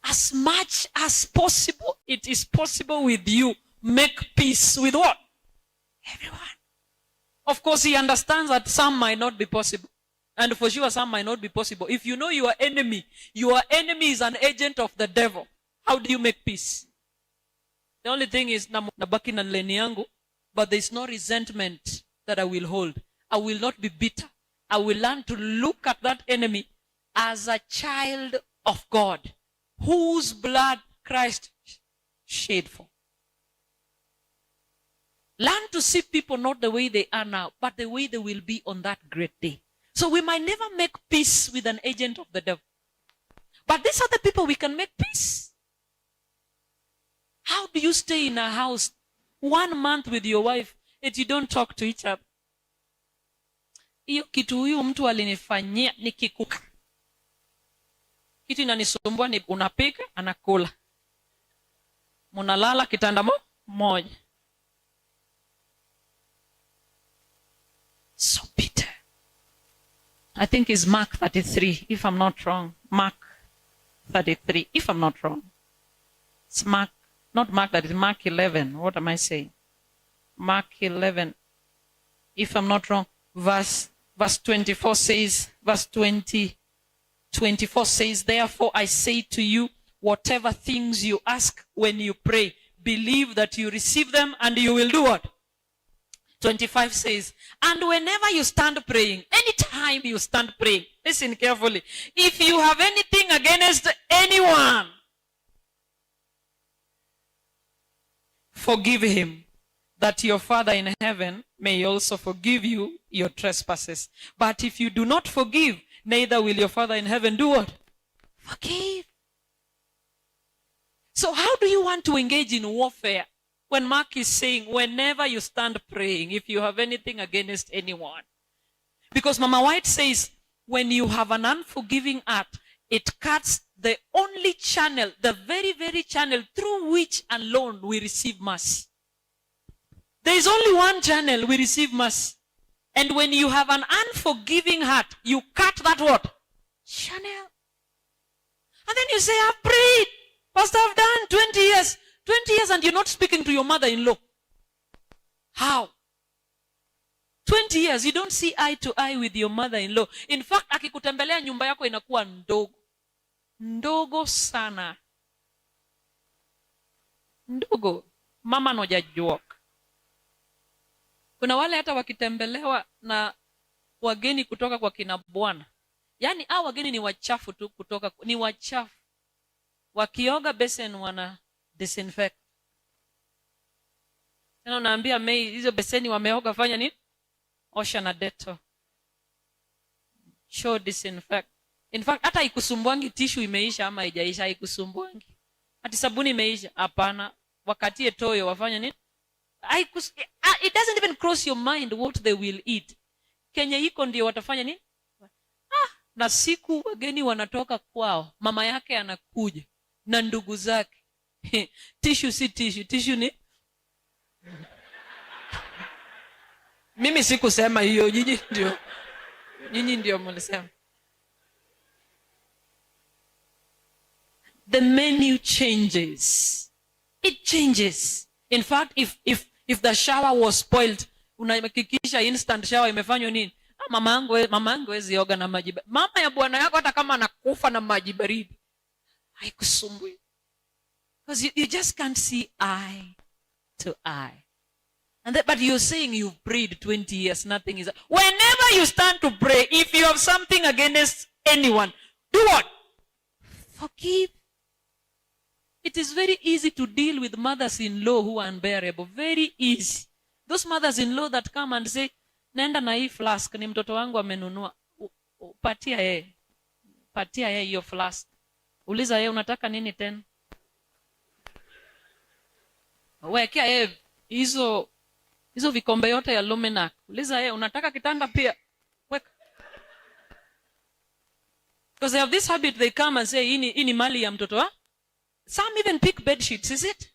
As much as possible, it is possible with you. Make peace with what? Everyone. Of course, he understands that some might not be possible. And for sure, some might not be possible. If you know your enemy is an agent of the devil, how do you make peace? The only thing is, nabaki na leni yangu, but there is no resentment that I will hold. I will not be bitter. I will learn to look at that enemy as a child of God, whose blood Christ shed for. Learn to see people not the way they are now, but the way they will be on that great day. So we might never make peace with an agent of the devil. But these are the people we can make peace. How do you stay in a house 1 month with your wife you don't talk to each other. Hiyo kitu huyu mtu alinifanyia nikikuka. Kitu inanisumbua ni unapika, anakula. Munalala kitanda moja. So bitter. I think it's Mark 33, if I'm not wrong. Mark 33, if I'm not wrong. It's Mark, not Mark, that is Mark 11. What am I saying? Mark 11, if I'm not wrong. Verse 24 says, verse 24 says, therefore I say to you, whatever things you ask when you pray, believe that you receive them and you will do what? 25 says, and whenever you stand praying, anytime you stand praying, listen carefully, if you have anything against anyone, forgive him, that your Father in heaven may also forgive you your trespasses. But if you do not forgive, neither will your Father in heaven do what? Forgive. So how do you want to engage in warfare? When Mark is saying, whenever you stand praying, if you have anything against anyone. Because Mama White says, when you have an unforgiving heart, it cuts the only channel, the very, very channel through which alone we receive mercy. There is only one channel we receive mercy. And when you have an unforgiving heart, you cut that what? Channel. And then you say, I've prayed. Pastor, I've done 20 years. 20 years and you're not speaking to your mother-in-law. How? 20 years, you don't see eye to eye with your mother-in-law. In fact, akikutembelea nyumba yako inakuwa ndogo. Ndogo sana. Ndogo. Mama nojajua. Kuna wale hata wakitembelewa na wageni kutoka kwa kina bwana. Yaani hao wageni ni wachafu tu kutoka, ni wachafu. Wakioga besen wana disinfect. Tena unaambia Mei, hizo beseni wameoga fanya nini? Osha na Dettol. Show disinfect. In fact, hata ikusumbuangi tissue imeisha ama haijaisha, ikusumbuangi. Ati sabuni imeisha, hapana. Wakatie toyo wafanya nini? It doesn't even cross your mind what they will eat. Kenya iko ndio watafanya nini? Na siku wageni wanatoka kwao, mama yake anakuja na ndugu zake. Tissue si tissue, tissue ni mimi sikusema hiyo, nyinyi ndio mlisema. The menu changes. It changes. In fact, if the shower was spoiled, unahakikisha instant shower imefanywa nini? Mama yangu hawezi oga na maji. Mama ya bwana yako hata kama anakufa na maji baridi, haikusumbui. Because you just can't see eye to eye. But you're saying you've prayed 20 years, nothing is. Whenever you stand to pray, if you have something against anyone, do what? Forgive. It is very easy to deal with mothers-in-law who are unbearable. Very easy. Those mothers-in-law that come and say, nenda na hii flask, ni mtoto wangu amenunua. Patia yeye hiyo flask. Uliza yeye unataka nini tena? Wekea yeye hizo vikombe yote ya Luminac. Uliza yeye unataka kitanda pia? Weka. Because they have this habit, they come and say, hii ni mali ya mtoto wa? Some even pick bed sheets, is it?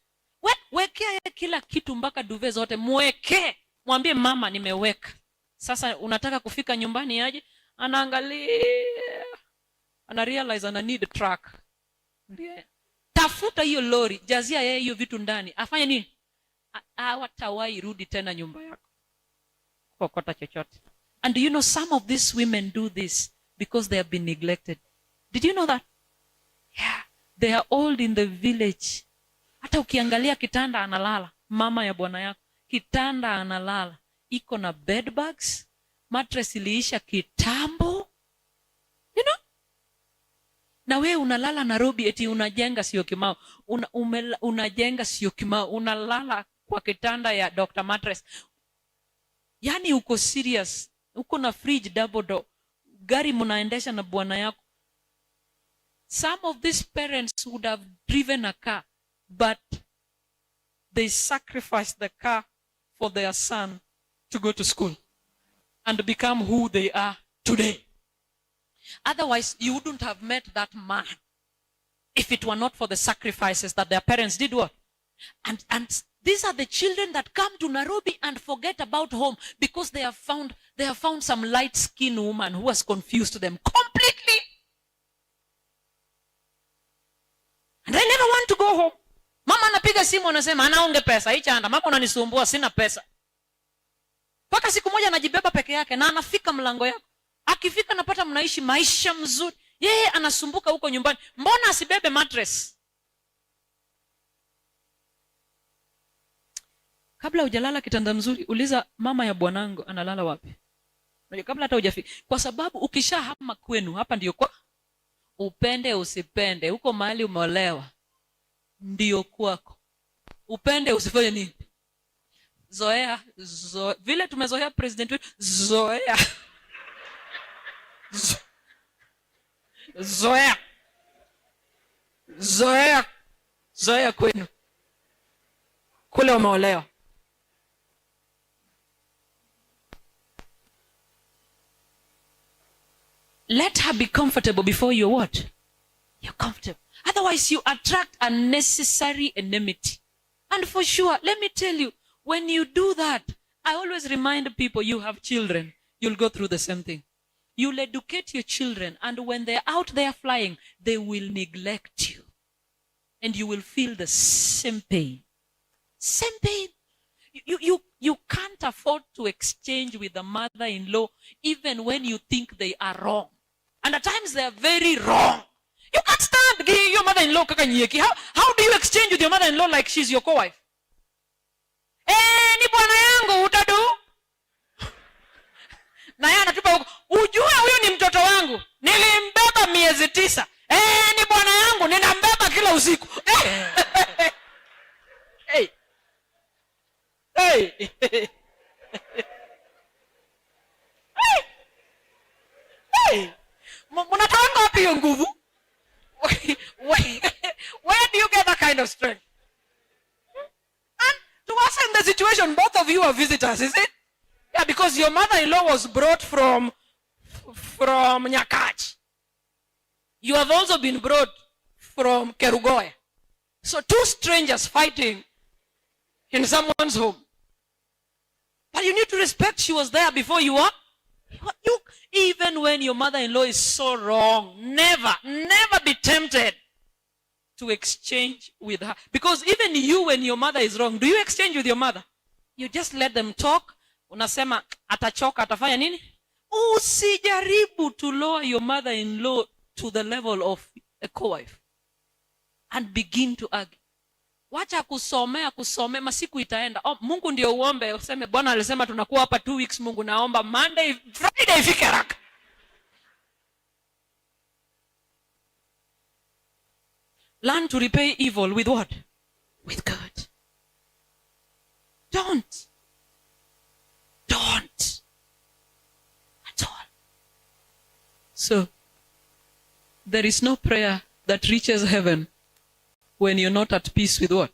Wekea yeye kila kitu mpaka duvet zote. Mweke. Mwambie mama nimeweka. Sasa unataka kufika nyumbani aje? Anaangalia. Ana realize ana need a truck. Ndiye. Tafuta hiyo lori, jazia yeye hiyo vitu ndani. Afanye nini? Hawatawahi rudi tena nyumba yako. Kokota chochote. And do you know some of these women do this because they have been neglected? Did you know that? Yeah. They are old in the village. Hata ukiangalia kitanda analala. Mama ya bwana yako. Kitanda analala. Iko na bed bugs. Mattress iliisha kitambo. You know? Na wewe unalala Nairobi eti unajenga sio kimao. Unajenga sio kimao. Unalala kwa kitanda ya Dr. Mattress. Yani uko serious. Uko na fridge double door. Gari mnaendesha na bwana yako. Some of these parents would have driven a car, but they sacrificed the car for their son to go to school and become who they are today. Otherwise, you wouldn't have met that man if it were not for the sacrifices that their parents did. What? And these are the children that come to Nairobi and forget about home because they have found some light-skinned woman who has confused them completely. And they never want to go home. Mama anapiga simu anasema anaonge pesa. Hichanda mama unanisumbua sina pesa. Paka siku moja anajibeba peke yake na anafika mlango yako. Akifika napata mnaishi maisha mzuri. Yeye anasumbuka huko nyumbani. Mbona asibebe mattress? Kabla hujalala kitanda mzuri, uliza mama ya bwanangu analala wapi? Kabla hata hujafika. Kwa sababu ukishahama kwenu, hapa ndio kwa upende usipende, huko mahali umeolewa ndio kwako. Upende usifanye nini? Zoea, vile tumezoea president wetu, zoea. Zoea kwenu. Kule umeolewa. Let her be comfortable before you're what? You're comfortable. Otherwise, you attract unnecessary enmity. And for sure, let me tell you, when you do that, I always remind people, you have children, you'll go through the same thing. You'll educate your children, and when they're out there flying, they will neglect you. And you will feel the same pain. Same pain. You can't afford to exchange with the mother-in-law even when you think they are wrong. And at times they are very wrong. You can't stand your mother-in-law kakanyeki. How do you exchange with your mother-in-law like she's your co-wife? Ni bwana yangu utadu. Na yeye anatupa huko. Ujue huyo ni mtoto wangu. Nilimbeba miezi 9. Ni bwana yangu ninambeba kila usiku. Hey. Mnataka wapi hiyo nguvu? Where do you get that kind of strength? And to us in the situation, both of you are visitors, is it? Yeah, because your mother-in-law was brought from Nyakach. You have also been brought from Kerugoya. So 2 strangers fighting in someone's home. But you need to respect she was there before you are. Even when your mother-in-law is so wrong, never be tempted to exchange with her. Because even you, when your mother is wrong, do you exchange with your mother? You just let them talk. Unasema, atachoka, atafanya nini? Usijaribu to lower your mother-in-law to the level of a co-wife. And begin to argue. Wacha kusomea, masiku itaenda. Mungu ndio uombe, useme Bwana alisema tunakuwa hapa 2 weeks, Mungu naomba Monday, Friday ifike haraka. Learn to repay evil with what? With good. Don't. At all. So, there is no prayer that reaches heaven when you're not at peace with what?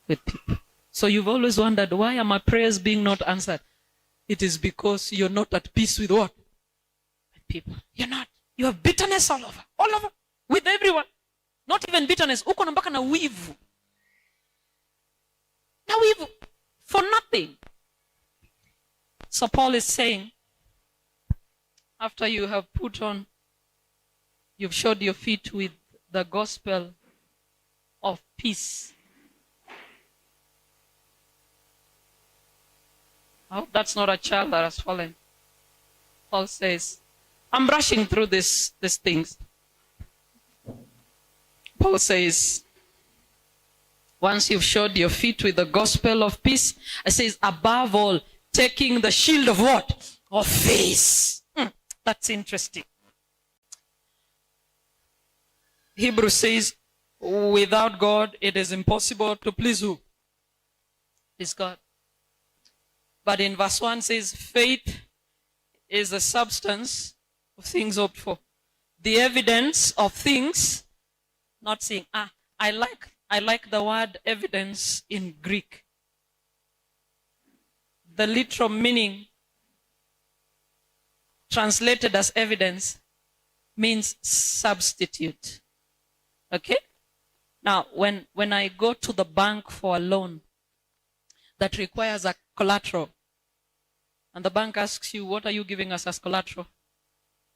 With people. So you've always wondered, why are my prayers being not answered? It is because you're not at peace with what? With people. You're not. You have bitterness all over, with everyone. Not even bitterness. Uko na mpaka na wivu. Na wivu. For nothing. So Paul is saying, after you have you've shod your feet with the gospel of peace. I hope that's not a child that has fallen. Paul says, I'm rushing through these things. Paul says, once you've shod your feet with the gospel of peace, it says, above all, taking the shield of what? Of faith. That's interesting. Hebrews says, without God, it is impossible to please who? Please God. But in verse 1 says, faith is the substance of things hoped for, the evidence of things not seen. I like the word evidence in Greek. the literal meaning translated as evidence means substitute. Okay? Now, when I go to the bank for a loan that requires a collateral, and the bank asks you, what are you giving us as collateral?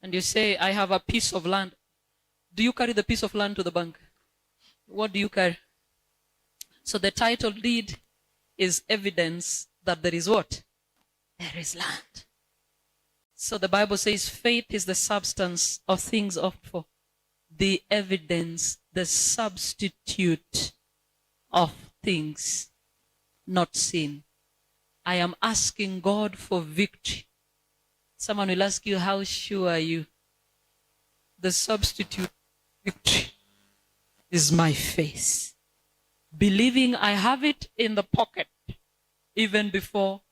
And you say, I have a piece of land. Do you carry the piece of land to the bank? What do you carry? So the title deed is evidence that there is what? There is land. So the Bible says faith is the substance of things hoped for, the evidence, the substitute of things not seen. I am asking God for victory. Someone will ask you, how sure are you? The substitute victory is my faith. Believing I have it in the pocket even before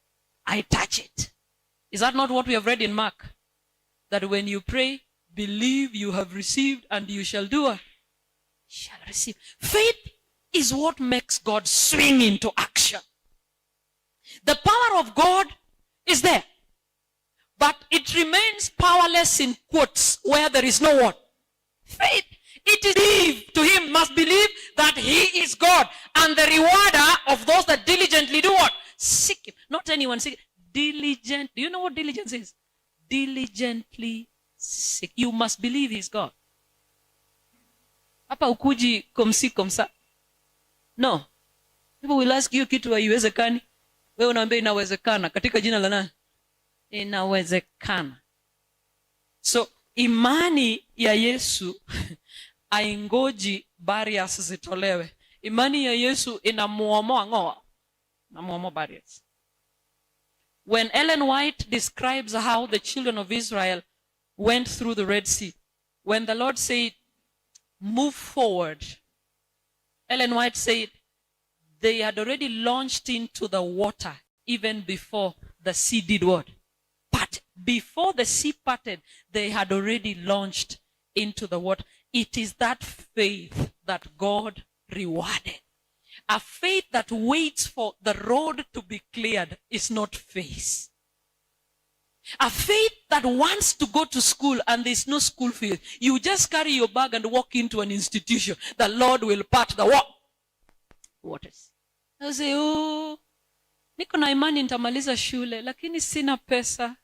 I touch it. Is that not what we have read in Mark? That when you pray, believe you have received and you shall do what? Shall receive. Faith is what makes God swing into action. The power of God is there, but it remains powerless in quotes where there is no what? Faith. It is believe to him must believe that he is God and the rewarder of those that diligently do what? Seek him. Not anyone seek. Diligent. Do you know what diligence is? Diligently seek. You must believe he's God. Hapa ukuji komsi komsa. No. People will ask you kitu haiwezekani. Wewe unaambia inawezekana katika jina la nani? Inawezekana. So imani ya Yesu aingoji barriers zitolewe. Imani ya Yesu inamuomoa ngoa. Inamuomoa barriers. When Ellen White describes how the children of Israel went through the Red Sea, when the Lord said, move forward, Ellen White said, they had already launched into the water even before the sea did what? But before the sea parted, they had already launched into the water. It is that faith that God rewarded. A faith that waits for the road to be cleared is not faith. A faith that wants to go to school and there's no school fee. You just carry your bag and walk into an institution. The Lord will part the waters. I say, oh, niko na imani nitamaliza shule, lakini sina pesa.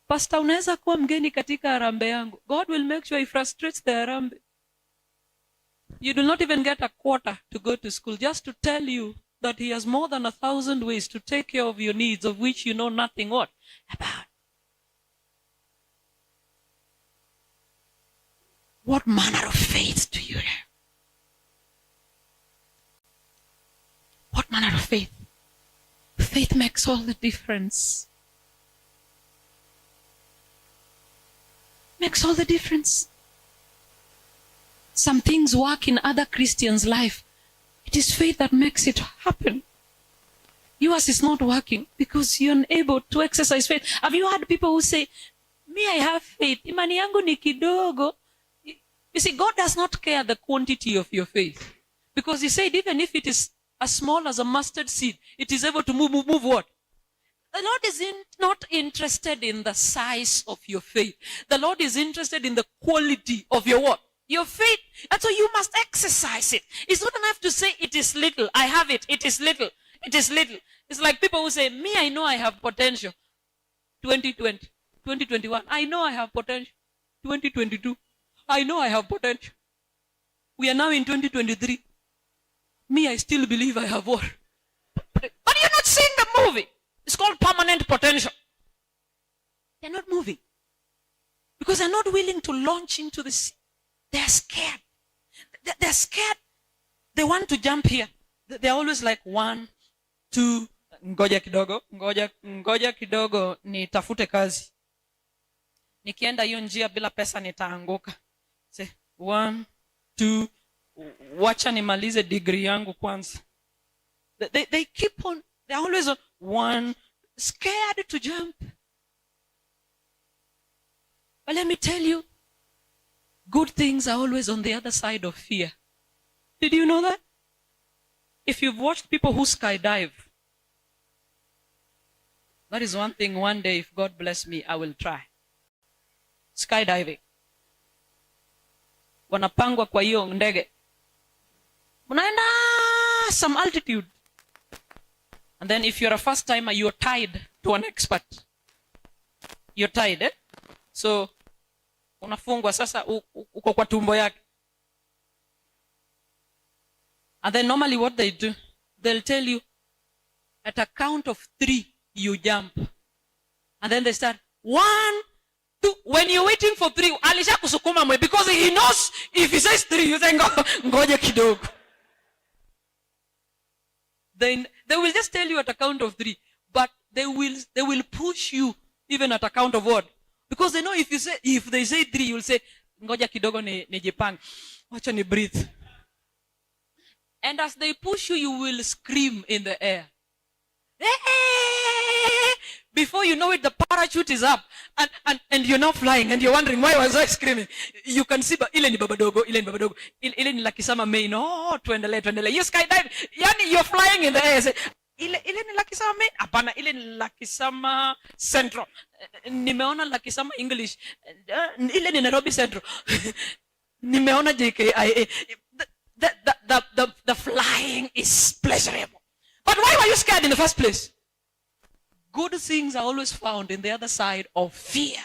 Pastor, unaweza kuwa mgeni katika harambee yangu. God will make sure he frustrates the harambee. You do not even get a quarter to go to school, just to tell you that he has more than 1,000 ways to take care of your needs, of which you know nothing what? About. What manner of faith do you have? What manner of faith? Faith makes all the difference. Makes all the difference. Some things work in other Christians' life. It is faith that makes it happen. Yours is not working because you're unable to exercise faith. Have you heard people who say, me, I have faith. Imani yangu ni kidogo. You see, God does not care the quantity of your faith. Because he said, even if it is as small as a mustard seed, it is able to move what? The Lord is not interested in the size of your faith. The Lord is interested in the quality of your what? Your faith. And so you must exercise it. It's not enough to say it is little. I have it. It is little. It is little. It's like people who say, me, I know I have potential. 2020, 2021, I know I have potential. 2022, I know I have potential. We are now in 2023. Me, I still believe I have what? But you're not seeing the movie. It's called permanent potential. They're not moving. Because they're not willing to launch into the sea. They're scared. They're scared. They want to jump here. They're always like 1, 2, ngoja kidogo, nitafute kazi. Nikienda hiyo njia bila pesa nitaanguka. Say 1, 2, wacha nimalize degree yangu kwanza. They keep on, they're always on 1, scared to jump. But let me tell you, good things are always on the other side of fear. Did you know that? If you've watched people who skydive, That is one thing, one day, if God bless me, I will try. Skydiving. Wanapangwa kwa hiyo ndege. Unaenda some altitude. And then if you're a first timer, you're tied to an expert. You're tied, eh? So, unafungwa sasa uko kwa tumbo yake. And then normally what they do, they'll tell you, at a count of 3, you jump. And then they start, 1, 2. When you're waiting for 3, alisha kusukuma mwe, because he knows if he says 3, you say, ngoja kidogo. Then they will just tell you at a count of 3, but they will push you even at a count of what? Because they know if they say 3, you'll say, ngoja kidogo nijipanga. Wacha ni breathe. And as they push you, you will scream in the air. Before you know it, the parachute is up. And you're now flying. And you're wondering, why was I screaming? You can see, ile ni babadogo. Ile ni lakisama main. No, tuendele. You skydive. Yani, you're flying in the air. Say, ile ni lakisama main. Apana, ile ni lakisama central. Nimeona lakisama English. Ile ni Nairobi Central. Nimeona JKIA. The flying is pleasurable. But why were you scared in the first place? Good things are always found in the other side of fear.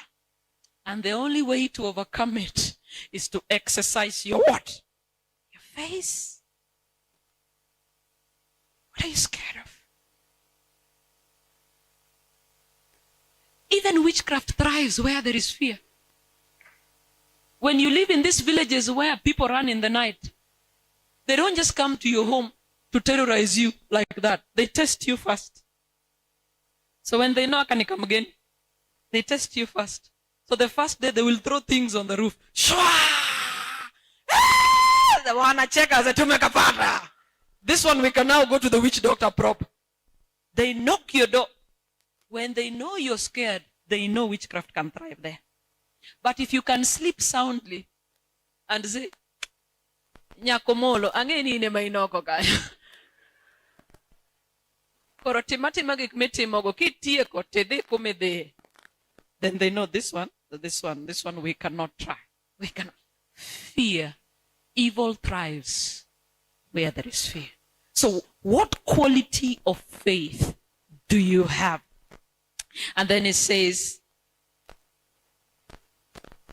And the only way to overcome it is to exercise your what? Your faith. What are you scared of? Even witchcraft thrives where there is fear. When you live in these villages where people run in the night, they don't just come to your home to terrorize you like that. They test you first. So when they know I can come again, they test you first. So the first day they will throw things on the roof. The one I check as a tumekapata. This one we can now go to the witch doctor prop. They knock your door. When they know you're scared, they know witchcraft can thrive there. But if you can sleep soundly and say, nyakomolo, angeni ine mainoko kaya. Then they know this one we cannot try. We cannot. Fear. Evil thrives where there is fear. So what quality of faith do you have? And then it says,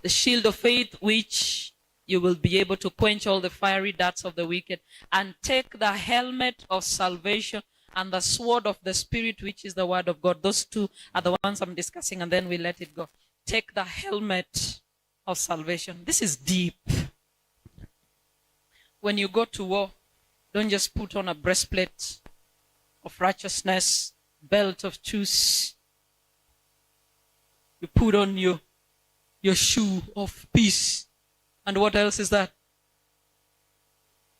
the shield of faith which you will be able to quench all the fiery darts of the wicked, and take the helmet of salvation and the sword of the Spirit, which is the word of God. Those two are the ones I'm discussing, and then we let it go. Take the helmet of salvation. This is deep. When you go to war, don't just put on a breastplate of righteousness, belt of truth. You put on your shoe of peace. And what else is that?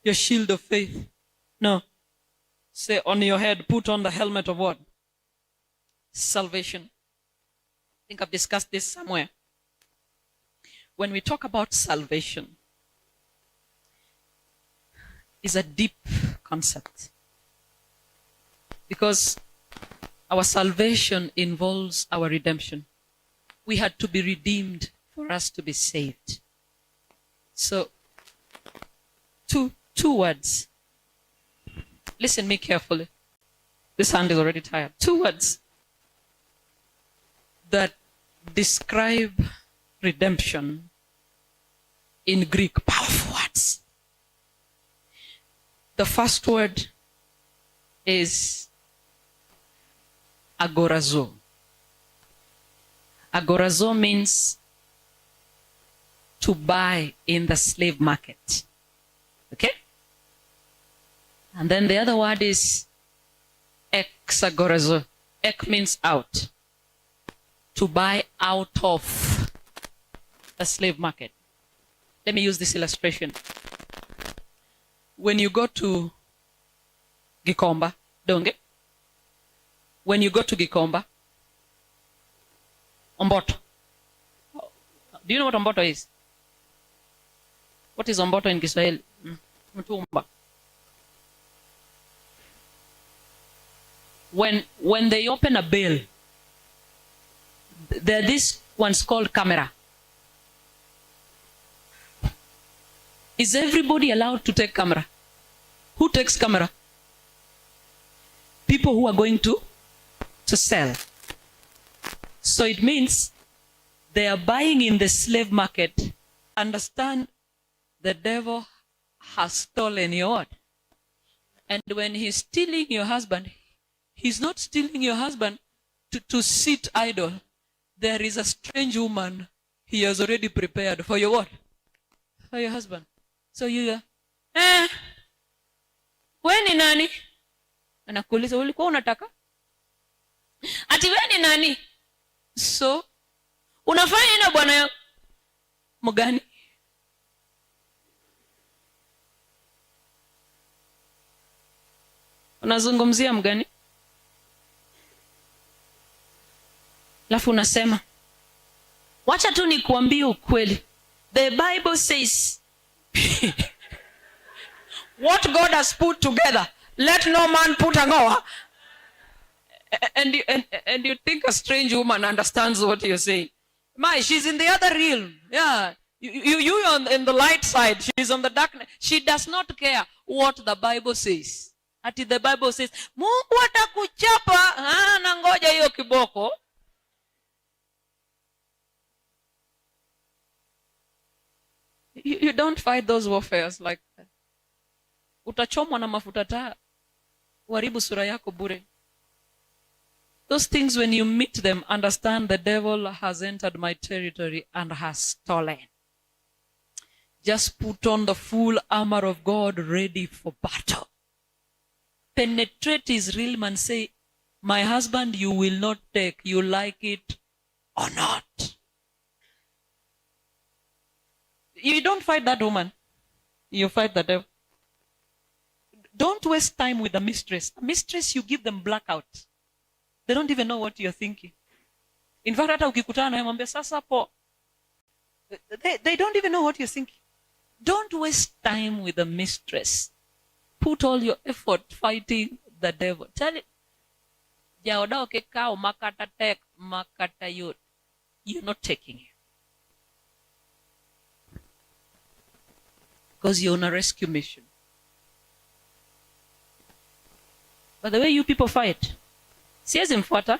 Your shield of faith. No. Say on your head, put on the helmet of what? Salvation. I think I've discussed this somewhere. When we talk about salvation, it's a deep concept. Because our salvation involves our redemption. We had to be redeemed for us to be saved. So, two words. Listen me carefully. This hand is already tired. 2 words that describe redemption in Greek. Powerful words. The first word is agorazo. Agorazo means to buy in the slave market. Okay? And then the other word is exagorazo. Ek means out. To buy out of the slave market. Let me use this illustration. When you go to Gikomba, Donge, when you go to Gikomba, Omboto. Do you know what Omboto is? What is Omboto in Kiswahili? Mtumba. When they open a bale There are these ones called camera. Is everybody allowed to take camera? Who takes camera? People who are going to sell. So it means they are buying in the slave market. Understand, the devil has stolen your word. And when he's stealing your husband, he's not stealing your husband to sit idle. There is a strange woman he has already prepared for your what? For your husband. So you we ni nani? Anakuuliza ulikuwa unataka? Ati we ni nani? So unafanya ina bwana yangu mgani? Unazungumzia mgani? Alafu unasema wacha tu nikuambie ukweli. The Bible says what God has put together, let no man put asunder. And you think a strange woman understands what you're saying. She's in the other realm. Yeah. You in the light side. She's on the darkness. She does not care what the Bible says. Ati the Bible says, Mungu atakuchapa, na ngoja hiyo kiboko. You don't fight those warfares like that. Utachomwa na mafuta taa, uharibu sura yako bure. Those things, when you meet them, understand the devil has entered my territory and has stolen. Just put on the full armor of God, ready for battle. Penetrate his realm and say, my husband you will not take, you like it or not. You don't fight that woman. You fight the devil. Don't waste time with a mistress. A mistress, you give them blackout. They don't even know what you're thinking. In fact, hata ukikutana naye mwambie sasa po. They don't even know what you're thinking. Don't waste time with a mistress. Put all your effort fighting the devil. Tell it. Jaoda okekao makata tek makata yot. You're not taking it. Because you're on a rescue mission. But the way you people fight, siwezi mfuata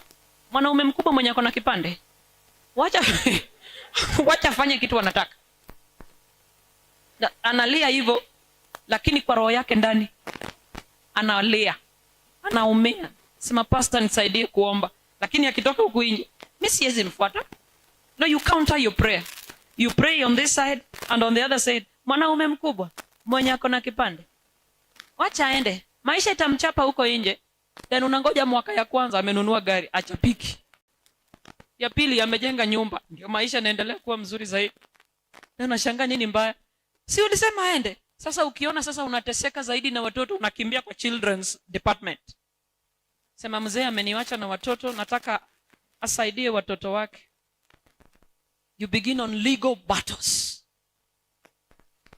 mwanaume mkubwa mwenye ako na kipande. Wacha fanye kitu anataka. Analia hivyo, lakini kwa roho yake ndani analia, anaumia. Sema pastor nisaidie kuomba, lakini akitoka huku nje mimi siwezi mfuata. No, you counter your prayer. You pray on this side and on the other side. Mwanaume mkubwa mwenye ako na kipande, wacha aende, maisha itamchapa huko nje. Then unangoja mwaka ya kwanza amenunua gari, achapiki. Ya pili amejenga nyumba, ndio maisha yanaendelea kuwa mzuri zaidi. Na unashangaa nini mbaya? Si ulisema aende? Sasa ukiona sasa unateseka zaidi na watoto, unakimbia kwa children's department. Sema mzee ameniacha na watoto, nataka asaidie watoto wake. You begin on legal battles.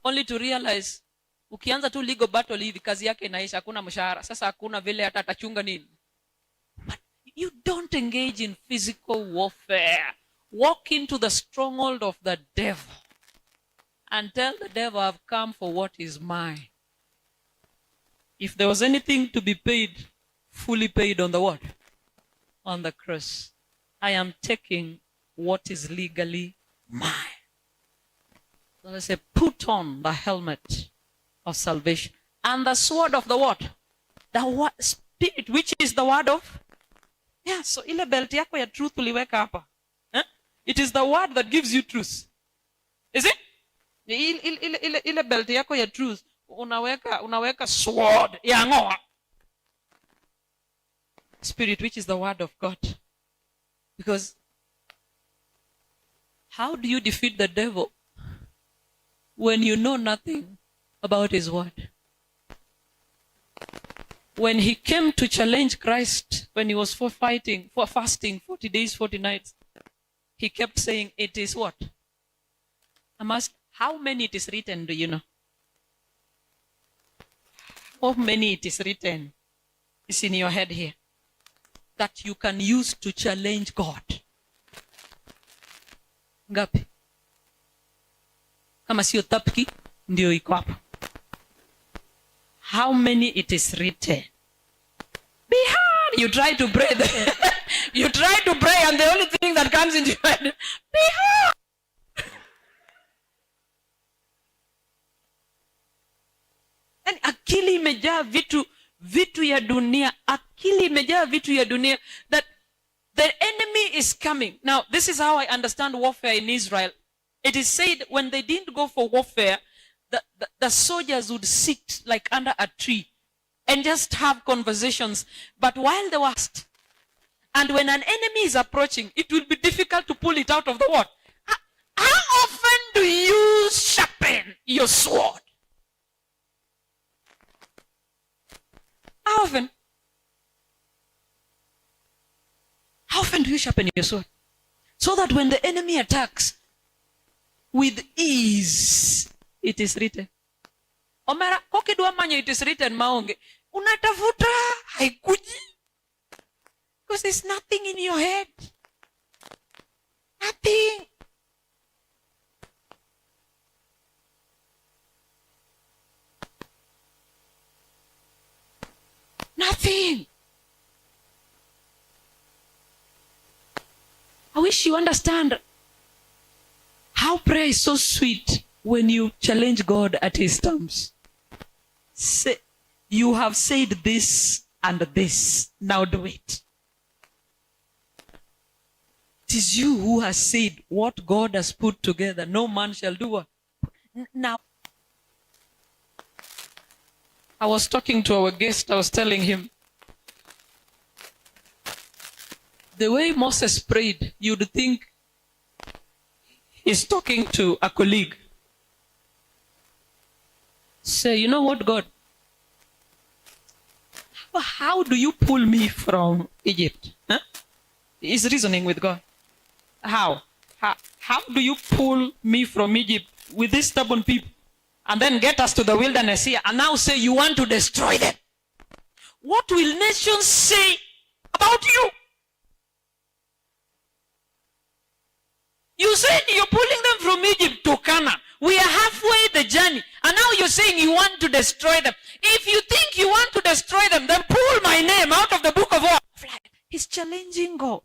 Only to realize, ukianza tu legal battle hivi kazi yake inaisha, hakuna mshahara. Sasa hakuna vile hata atachunga nini. But you don't engage in physical warfare. Walk into the stronghold of the devil and tell the devil, I've come for what is mine. If there was anything to be paid, fully paid on the what? On the cross. I am taking what is legally mine. So they say, put on the helmet of salvation and the sword of the what? The spirit, which is the word of? Yeah, so ile belt yako ya truth uliweka hapa. It is the word that gives you truth. Is it? Ile belt yako ya truth unaweka sword ya ngoa. Spirit, which is the word of God. Because how do you defeat the devil when you know nothing about his word? When he came to challenge Christ, when he was fasting 40 days, 40 nights, he kept saying, it is what? I asked, how many it is written, do you know? How many it is written is in your head here that you can use to challenge God? Ngapi? Kama sio tapki, ndio iko hapo. How many it is written? Be hard. You try to pray. You try to pray and the only thing that comes into your head, be hard. And akili imejaa vitu ya dunia. Akili imejaa vitu ya dunia that the enemy is coming. Now, this is how I understand warfare in Israel. It is said when they didn't go for warfare, the soldiers would sit like under a tree and just have conversations. But while they were, and when an enemy is approaching, it will be difficult to pull it out of the what? How often do you sharpen your sword? How often? How often do you sharpen your sword? So that when the enemy attacks, with ease, it is written. Omera, kokidwa manyo it is written maonge. Unatafuta haikuji. Because there's nothing in your head. Nothing. Nothing. I wish you understand how prayer is so sweet when you challenge God at his terms. Say, you have said this and this. Now do it. It is you who has said what God has put together. No man shall do what? Now, I was talking to our guest. I was telling him, the way Moses prayed, you'd think he's talking to a colleague. Say, you know what, God? How do you pull me from Egypt? Huh? He's reasoning with God. How do you pull me from Egypt with these stubborn people and then get us to the wilderness here and now say you want to destroy them? What will nations say about you? You said you're pulling them from Egypt to Canaan. We are halfway the journey. And now you're saying you want to destroy them. If you think you want to destroy them, then pull my name out of the book of war. He's challenging God.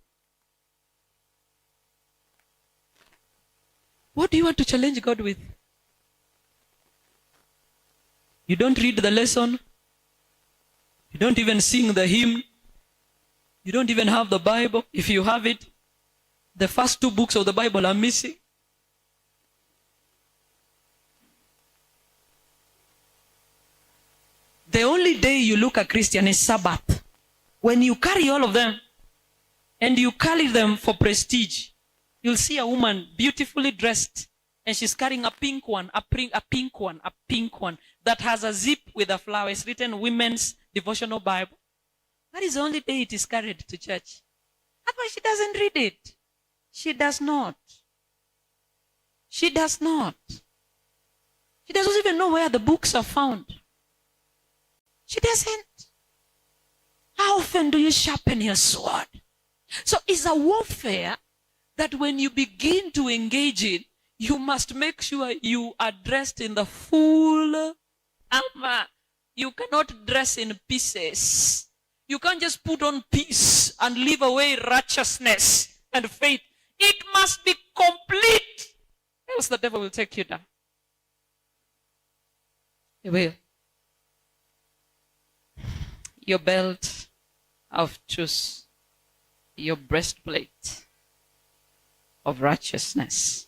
What do you want to challenge God with? You don't read the lesson. You don't even sing the hymn. You don't even have the Bible. If you have it, the first 2 books of the Bible are missing. The only day you look a Christian is Sabbath. When you carry all of them and you carry them for prestige, you'll see a woman beautifully dressed and she's carrying a pink one that has a zip with a flower. It's written Women's Devotional Bible. That is the only day it is carried to church. Otherwise, she doesn't read it. She does not. She does not. She doesn't even know where the books are found. She doesn't. How often do you sharpen your sword? So it's a warfare that when you begin to engage in, you must make sure you are dressed in the full armor. You cannot dress in pieces. You can't just put on peace and leave away righteousness and faith. It must be complete. Else the devil will take you down. He will. Your belt of truth. Your breastplate of righteousness.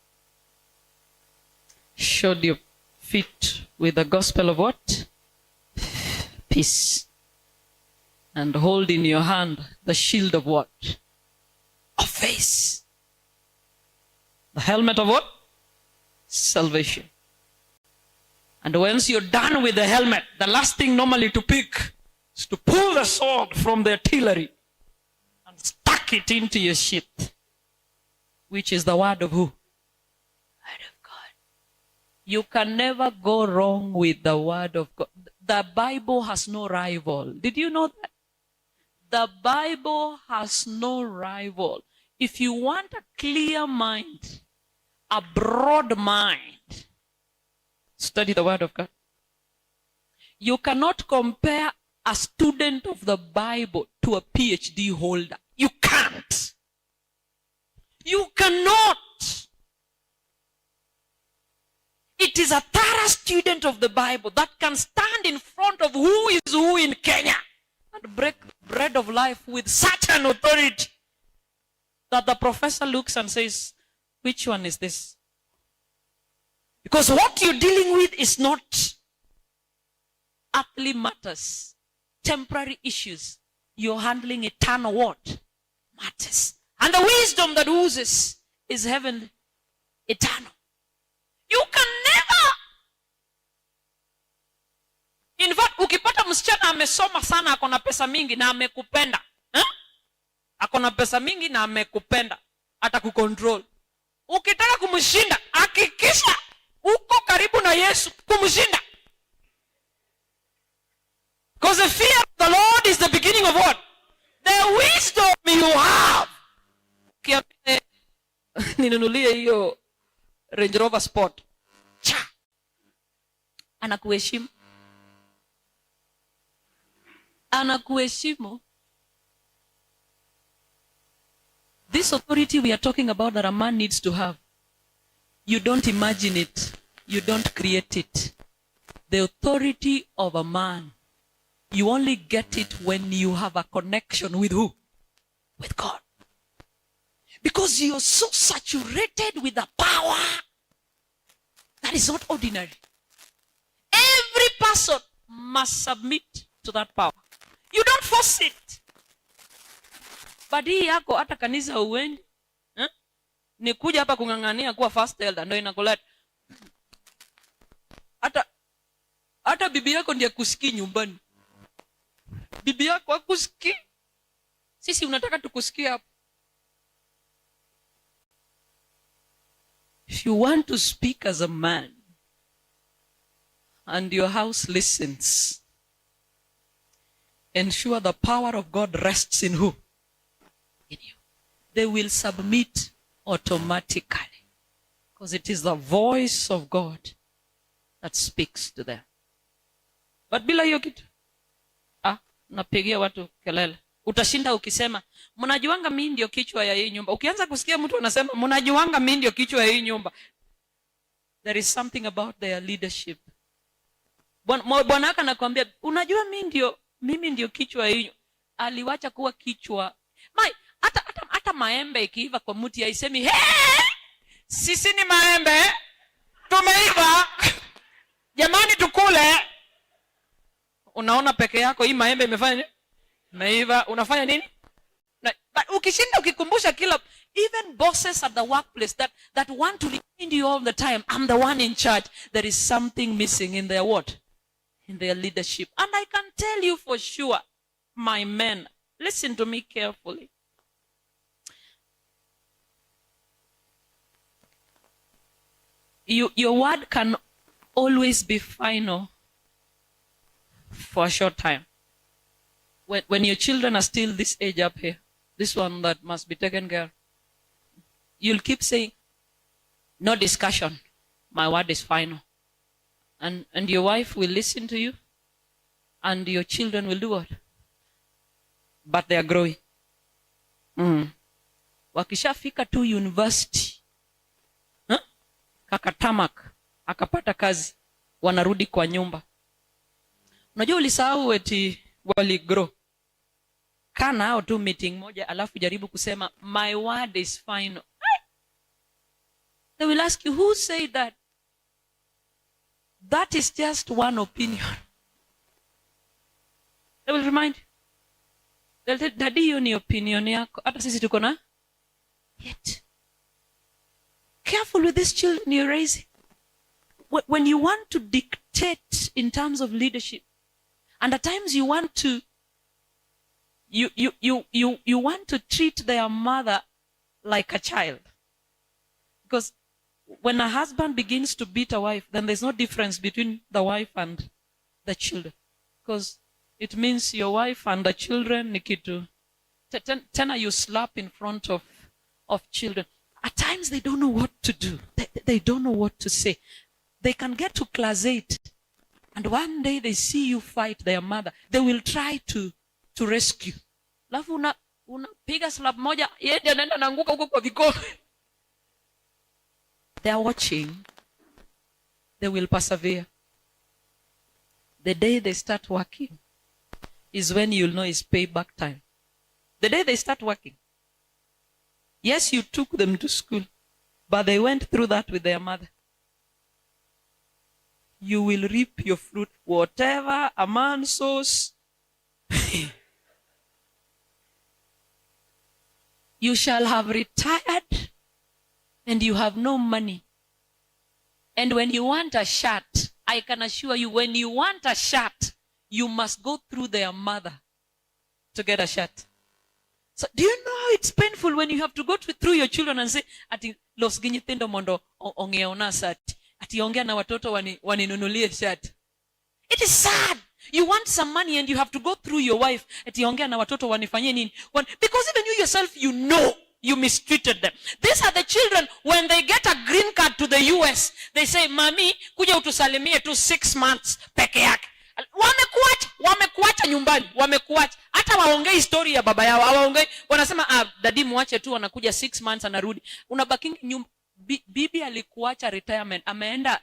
Shod your feet with the gospel of what? Peace. And hold in your hand the shield of what? Of faith. The helmet of what? Salvation. And once you're done with the helmet, the last thing normally to pick is to pull the sword from the artillery and stuck it into your sheath, which is the word of who? Word of God. You can never go wrong with the word of God. The Bible has no rival. Did you know that? The Bible has no rival. If you want a clear mind a broad mind. Study the word of God. You cannot compare a student of the Bible to a PhD holder. You can't. You cannot. It is a thorough student of the Bible that can stand in front of who is who in Kenya and break bread of life with such an authority that the professor looks and says, which one is this? Because what you're dealing with is not earthly matters, temporary issues. You're handling eternal what? Matters. And the wisdom that oozes is heavenly, eternal. You can never. In fact, ukipata msichana amesoma sana, akona pesa mingi na amekupenda. Akona pesa mingi na amekupenda, atakukontrol. Ukitaka kumshinda, hakikisha uko karibu na Yesu kumshinda. Because the fear of the Lord is the beginning of what? The wisdom you have. Ninunulie hiyo Range Rover Sport. Cha. Anakuheshimu. Anakuheshimu. This authority we are talking about that a man needs to have, you don't imagine it. You don't create it. The authority of a man, you only get it when you have a connection with who? With God. Because you're so saturated with the power that is not ordinary. Every person must submit to that power. You don't force it. But hii yako hata kanisa uendi. Ni kuja hapa kungangania kuwa first elder ndio inakuleta. Hata bibi yako ndiye kusikii nyumbani. Bibi yako hakusikii. Sisi unataka tukusikie hapa. If you want to speak as a man and your house listens, ensure the power of God rests in who? In you. They will submit automatically because it is the voice of God that speaks to them. But bila hiyo kitu, napigia watu kelele. Utashinda ukisema, mnajuanga mimi ndio kichwa ya hii nyumba. Ukianza kusikia mtu anasema, mnajuanga mimi ndio kichwa ya hii nyumba, there is something about their leadership. Bwana wake anakuambia, unajua mimi ndio kichwa ya hii nyumba. Aliwacha kuwa kichwa. Hata maembe ikiiva kwa mti haisemi, sisi ni maembe, tumeiva, jamani tukule. Unaona peke yako hii maembe imefanya nini? Meiva, unafanya nini? But ukishinda ukikumbusha kila, even bosses at the workplace that want to remind you all the time, I'm the one in charge, there is something missing in their what? In their leadership. And I can tell you for sure, my men, listen to me carefully. Your word can always be final for a short time. When your children are still this age up here, this one that must be taken care of, you'll keep saying, no discussion, my word is final. And your wife will listen to you, and your children will do what? But they are growing. Wakishafika tu university, kakatamak, akapata kazi, wanarudi kwa nyumba. Unajua ulisahau eti waligrow. Kana hao tu meeting moja alafu jaribu kusema my word is final. They will ask you, who said that? That is just one opinion. They will remind you. They'll tell, daddy, hiyo ni opinion yako. Hata sisi tuko na. Yet. Careful with these children you're raising. When you want to dictate in terms of leadership, and at times you want to you want to treat their mother like a child. Because when a husband begins to beat a wife, then there's no difference between the wife and the children. Because it means your wife and the children, Nikitu. Tena you slap in front of children. At times they don't know what to do. They don't know what to say. They can get to class 8. And one day they see you fight their mother. They will try to rescue. Alafu unapiga slap moja, yeye ndiye anaenda naanguka huko kwa viko. They are watching. They will persevere. The day they start working is when you'll know it's payback time. The day they start working. Yes, you took them to school, but they went through that with their mother. You will reap your fruit. Whatever a man sows, you shall have retired and you have no money. And when you want a shirt, I can assure you, when you want a shirt, you must go through their mother to get a shirt. So do you know how it's painful when you have to go through your children and say, ati los ginyithindo mondo ongeona sati. Ati ongea na watoto waninunulie shirt. It is sad. You want some money and you have to go through your wife. Ati ongea na watoto wanifanyie nini? Because even you yourself, you know you mistreated them. These are the children, when they get a green card to the US, they say, Mami, kuja utusalimie tu 6 months peke yake. Wamekuacha nyumbani, wamekuacha. Hata waongei story ya baba yao, waongei, wanasema daddy muache tu, anakuja 6 months anarudi. Unabaki nyumba. Bibi alikuacha retirement, ameenda.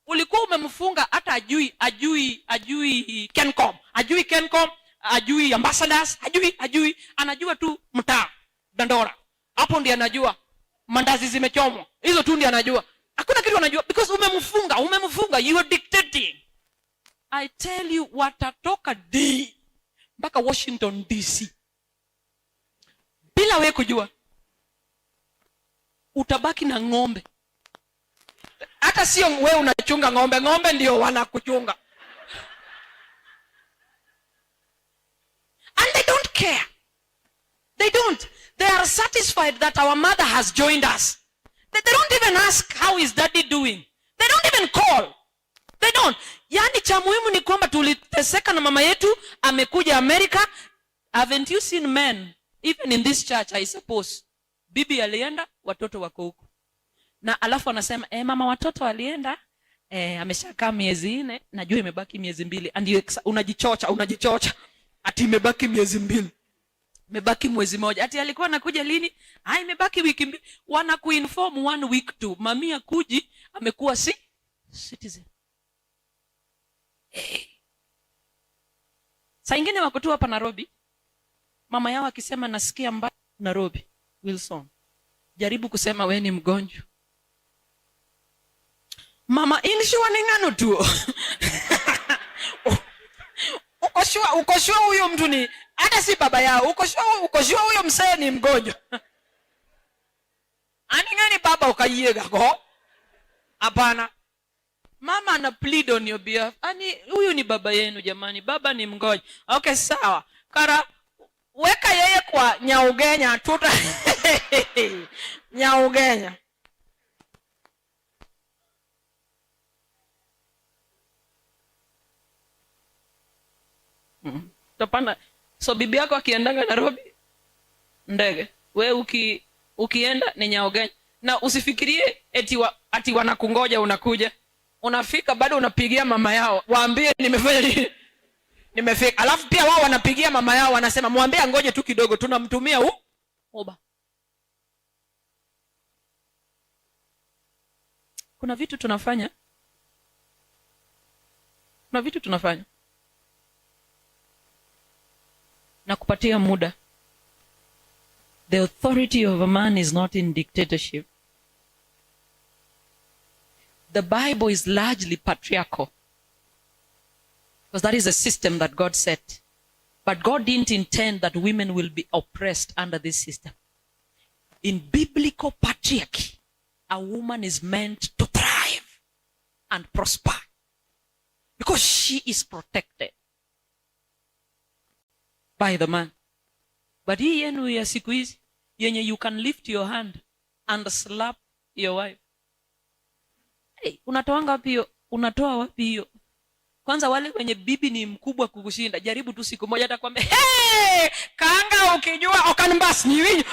Ulikuwa umemfunga hata ajui Kencom, ajui ambassadors, ajui, anajua tu mtaa Dandora. Hapo ndiye anajua mandazi zimechomwa. Hizo tu ndiye anajua. Hakuna kitu anajua because umemfunga, you are dictating. I tell you, watatoka D mpaka Washington DC bila wewe kujua. Utabaki na ng'ombe. Hata sio wewe unachunga ng'ombe, ng'ombe ndio wanakuchunga. And they don't care. They don't. They are satisfied that our mother has joined us. They don't even ask, how is daddy doing? They don't even call. They don't. Yani cha muhimu ni kwamba tuliteseka na mama yetu, amekuja America. Haven't you seen men, even in this church, I suppose? Bibi alienda, watoto wako huko. Na alafu anasema, mama watoto alienda, ameshakaa miezi 4, najua imebaki miezi 2. And unajichocha. Ati imebaki miezi 2. Imebaki mwezi 1. Ati alikuwa anakuja lini? Imebaki wiki 2. Wanakuinform 1 week tu. Mami akuji, amekuwa citizen. Saa ingine wako tu hapa Nairobi. Mama yao akisema nasikia mbaya Nairobi. Wilson, jaribu kusema wewe ni mgonjwa. Mama inshua ni ngano tu. Ukoshua huyo mtu ni hata si baba yao. Ukoshua huyo msee ni mgonjwa. Ani ngani baba ukaiega ko? Hapana. Mama ana plead on your behalf. Ani huyu ni baba yenu jamani. Baba ni mgonjwa. Okay, sawa. Kara weka yeye kwa Nyaugenya tuta. Nyaugenya. Topana. So bibi yako akiendanga Nairobi ndege, we ukienda ni Nyaugenya. Na usifikirie ati wanakungoja unakuja. Unafika bado unapigia mama yao, waambie nimefanya nini? Nimefika. Alafu pia wao wanapigia mama yao, wanasema muambie ngoje tu kidogo, tunamtumia Uber. Kuna vitu tunafanya. Na kupatia muda. The authority of a man is not in dictatorship. The Bible is largely patriarchal. Because that is a system that God set. But God didn't intend that women will be oppressed under this system. In biblical patriarchy, a woman is meant to thrive and prosper. Because she is protected by the man. But hii yenu ya siku hizi, yenye you can lift your hand and slap your wife. Hey, unatoa wapi hiyo? Kwanza wale wenye bibi ni mkubwa kukushinda, jaribu tu siku moja atakwambia, kaanga ukijua okanmbas ni winyo.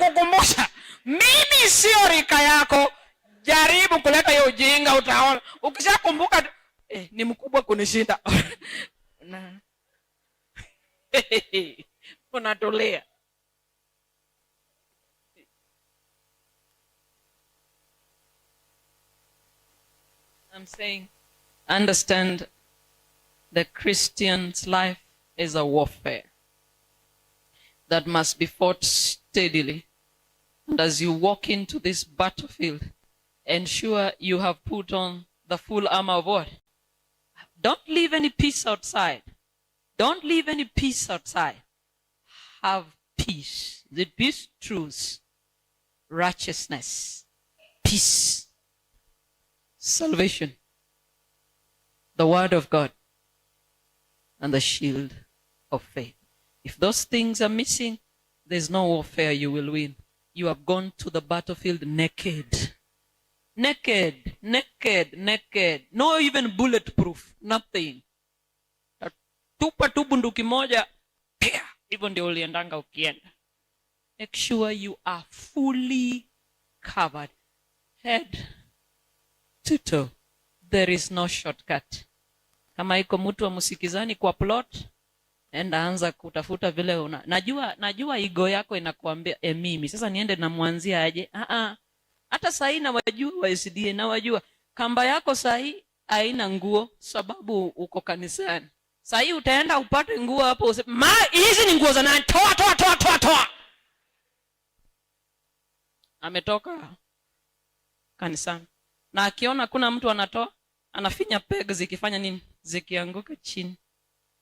kukumbusha, mimi sio rika yako. Jaribu kuleta hiyo ujinga utaona. Ukishakumbuka ni mkubwa kunishinda. Na unatolea. I'm saying, understand the Christian's life is a warfare that must be fought steadily. And as you walk into this battlefield, ensure you have put on the full armor of what? Don't leave any piece outside. Don't leave any piece outside. Have peace. Is it peace? Truth. Righteousness. Peace. Salvation. The word of God. And the shield of faith. If those things are missing, there's no warfare you will win. You have gone to the battlefield naked. Naked, naked, naked. No even bulletproof. Nothing. Tupa tu bunduki moja. Pia. Hivyo ndio uliendanga ukienda. Make sure you are fully covered. Head to toe. There is no shortcut. Kama iko mtu wa musikizani kwa plot, enda anza kutafuta vile una. Najua ego yako inakuambia mimi. Sasa niende na mwanzia aje? Hata sahi na wajua wa SDA na wajua. Kamba yako sahi haina nguo sababu uko kanisani. Sahi utaenda upate nguo hapo useme, hizi ni nguo za nani? Toa. Ametoka kanisani. Na akiona kuna mtu anatoa, anafinya peg zikifanya nini? Zikianguka chini.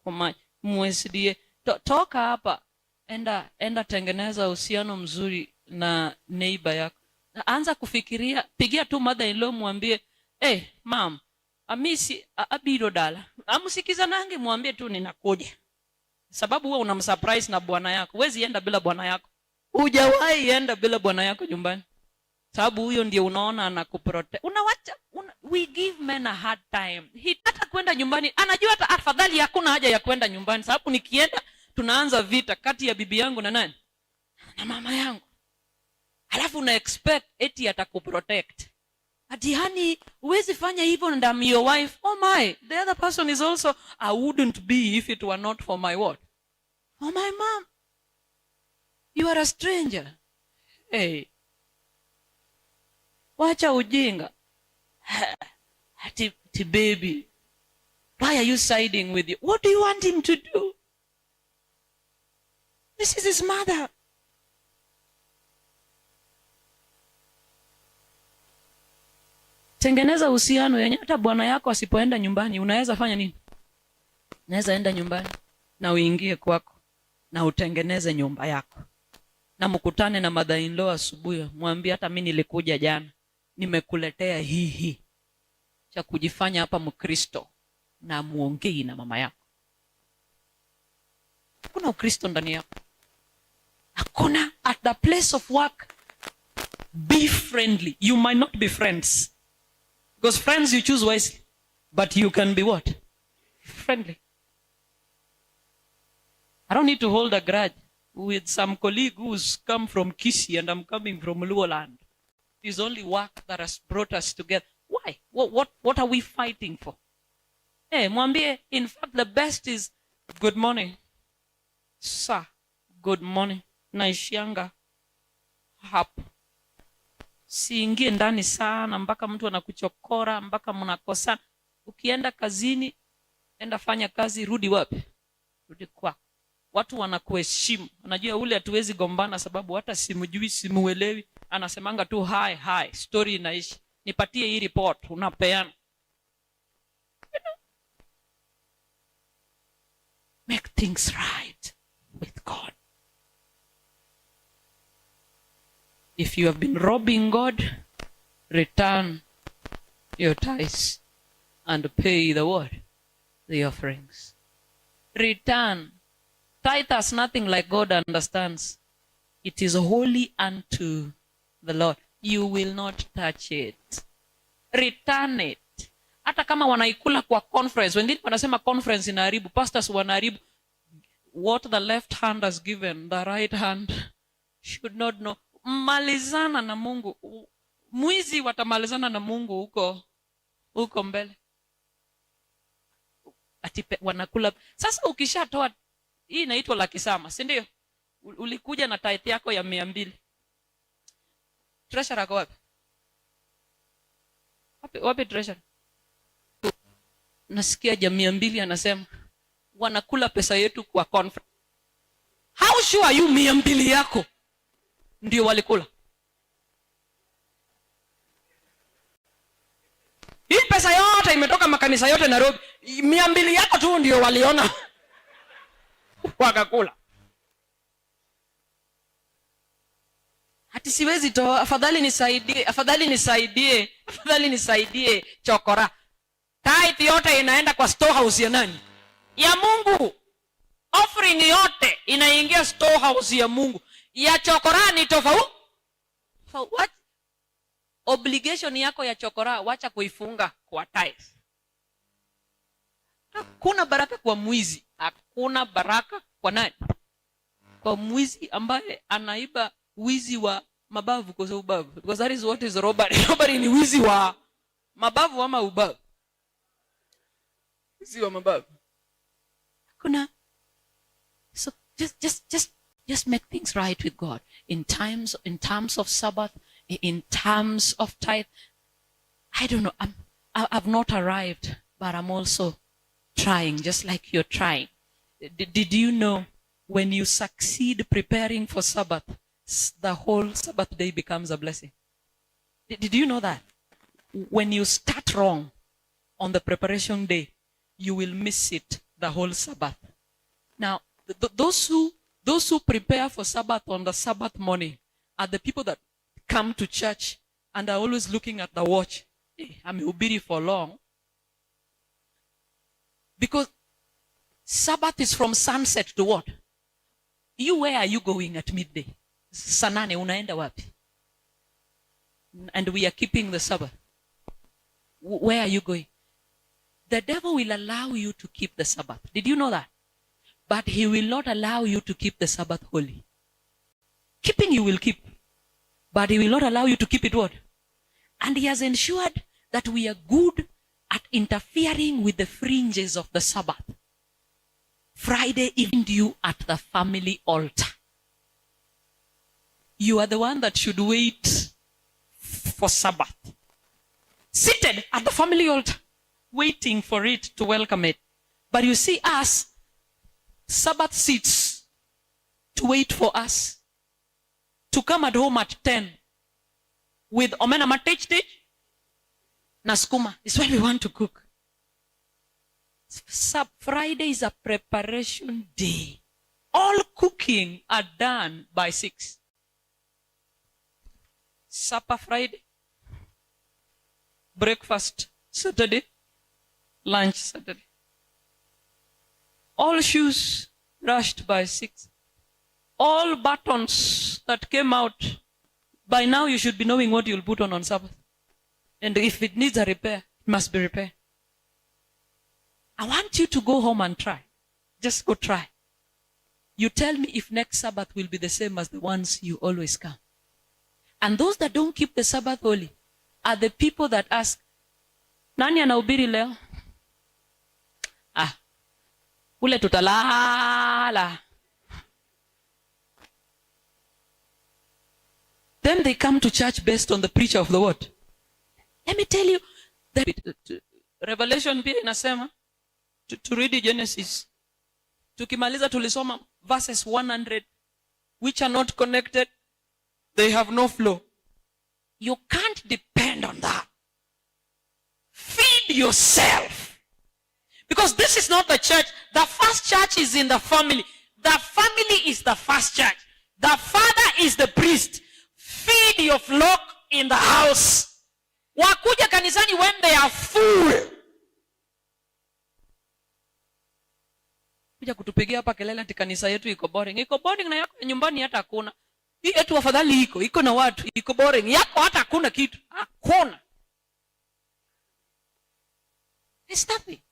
Kwa maji. MSDA. Toka hapa. Enda tengeneza uhusiano mzuri na neighbor yako. Anza kufikiria, pigia tu mother-in-law mwambie, mom, amisi abiro dala. Amusikiza nange mwambie tu ninakuja. Sababu wewe unamsurprise na bwana yako. Huwezi enda bila bwana yako. Hujawahi enda bila bwana yako nyumbani. Sababu huyo ndiye unaona anakuprotect. We give men a hard time. Hata kwenda nyumbani, anajua hata afadhali hakuna haja ya kwenda nyumbani. Sababu nikienda tunaanza vita kati ya bibi yangu na nani? Na mama yangu. Halafu una expect eti atakuprotect. Ati hani huwezi fanya hivyo and I'm your wife. Oh my, the other person is also, I wouldn't be if it were not for my what? For my mom. You are a stranger. Hey. Wacha ujinga. Ati baby. Why are you siding with you? What do you want him to do? This is his mother. Tengeneza uhusiano yenye hata bwana yako asipoenda nyumbani, unaweza fanya nini? Unaweza enda nyumbani na uingie kwako na utengeneze nyumba yako. Na mkutane na mother-in-law asubuhi, mwambie hata mimi nilikuja jana. Nimekuletea hii cha kujifanya hapa Mkristo na muongei na mama yako. Hakuna Ukristo ndani yako. Hakuna. At the place of work, be friendly. You might not be friends. Because friends you choose wisely. But you can be what? Friendly. I don't need to hold a grudge with some colleague who's come from Kisii and I'm coming from Luo land. It's only work that has brought us together. Why? What are we fighting for? Mwambie, in fact, the best is good morning. Sir, good morning. Naishianga hapo. Siingie ndani sana mpaka mtu anakuchokora, mpaka mnakosana. Ukienda kazini, enda fanya kazi, rudi wapi? Rudi kwako. Watu wanakuheshimu. Unajua ule hatuwezi gombana sababu hata simjui, simuelewi. Anasemanga tu hi, story inaishi. Nipatie hii report, unapeana. Make things right with God. If you have been robbing God, return your tithes and pay the what? The offerings. Return. Tithe has nothing like God understands. It is holy unto the Lord. You will not touch it. Return it. Hata kama wanaikula kwa conference. Wengine wanasema conference inaharibu. Pastors wanaharibu. What the left hand has given, the right hand should not know. malizana na Mungu. Mwizi watamalizana na Mungu huko mbele. Wanakula. Sasa ukishatoa, hii inaitwa la kisama, si ndio? Ulikuja na tithe yako ya 200. Treasurer ako wapi? Wapi treasurer? Nasikia ja 200 anasema wanakula pesa yetu kwa conference. How sure are you 200 yako ndio walikula? Hii pesa yote imetoka makanisa yote Nairobi. 200 yako tu ndio waliona wakakula. Hati siwezi toa, afadhali nisaidie chokora. Tithe yote inaenda kwa storehouse ya nani? Ya Mungu. Offering yote inaingia storehouse ya Mungu. Ya chokora ni tofauti. What? Obligation yako ya chokora wacha kuifunga kwa tithe. Hakuna baraka kwa mwizi. Hakuna baraka kwa nani? Kwa mwizi ambaye anaiba wizi wa mabavu kwa ubavu. Because that is what is robbery. Robbery ni wizi wa mabavu ama ubavu. Wizi wa mabavu. Hakuna. So just make things right with God in terms of Sabbath, in terms of tithe. I don't know. I've not arrived, but I'm also trying, just like you're trying. Did you know when you succeed preparing for Sabbath, the whole Sabbath day becomes a blessing? Did you know that? When you start wrong on the preparation day, you will miss it the whole Sabbath. Now, those who prepare for Sabbath on the Sabbath morning are the people that come to church and are always looking at the watch. Hey, amehubiri for long. Because Sabbath is from sunset to what? Where are you going at midday? Sanane, unaenda wapi? And we are keeping the Sabbath. Where are you going? The devil will allow you to keep the Sabbath. Did you know that? But he will not allow you to keep the Sabbath holy. Keeping you will keep. But he will not allow you to keep it what? And he has ensured that we are good at interfering with the fringes of the Sabbath. Friday evening you at the family altar. You are the one that should wait for Sabbath. Seated at the family altar, waiting for it to welcome it. But you see us, Sabbath sits to wait for us to come at home at 10 with omena matech na skuma. It's when we want to cook. Friday is a preparation day. All cooking are done by 6. Supper Friday, breakfast Saturday, lunch Saturday. All shoes brushed by 6. All buttons that came out, by now you should be knowing what you'll put on Sabbath. And if it needs a repair, it must be repaired. I want you to go home and try. Just go try. You tell me if next Sabbath will be the same as the ones you always come. And those that don't keep the Sabbath holy are the people that ask, nani anahubiri leo? Ule tutalala. Then they come to church based on the preacher of the word. Let me tell you, that Revelation pia inasema, to read Genesis, tukimaliza tulisoma verses 100, which are not connected, they have no flow. You can't depend on that. Feed yourself. Because this is not the church. The first church is in the family. The family is the first church. The father is the priest. Feed your flock in the house. Wakuja kanisani when they are full. Kuja kutupigia hapa kelele ati kanisa yetu iko boring. Iko boring na yako nyumbani hata hakuna. Hii yetu afadhali iko na watu. Iko boring. Yako hata hakuna kitu. Hakuna. It's nothing.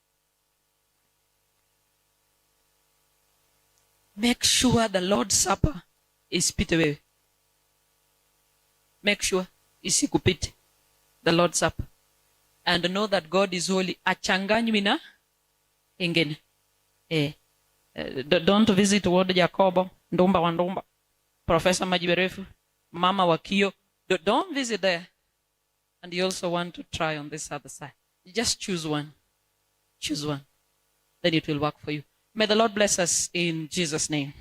Make sure the Lord's Supper is put away. make sure isikupite, the Lord's Supper, and know that God is holy. Achanganywi na ingine. Don't visit Ward Jacobo, Ndumba wa Ndumba, Professor Majiberefu, Mama Wakio. Don't visit there. And you also want to try on this other side. You just choose one. Choose one. Then it will work for you. May the Lord bless us in Jesus' name.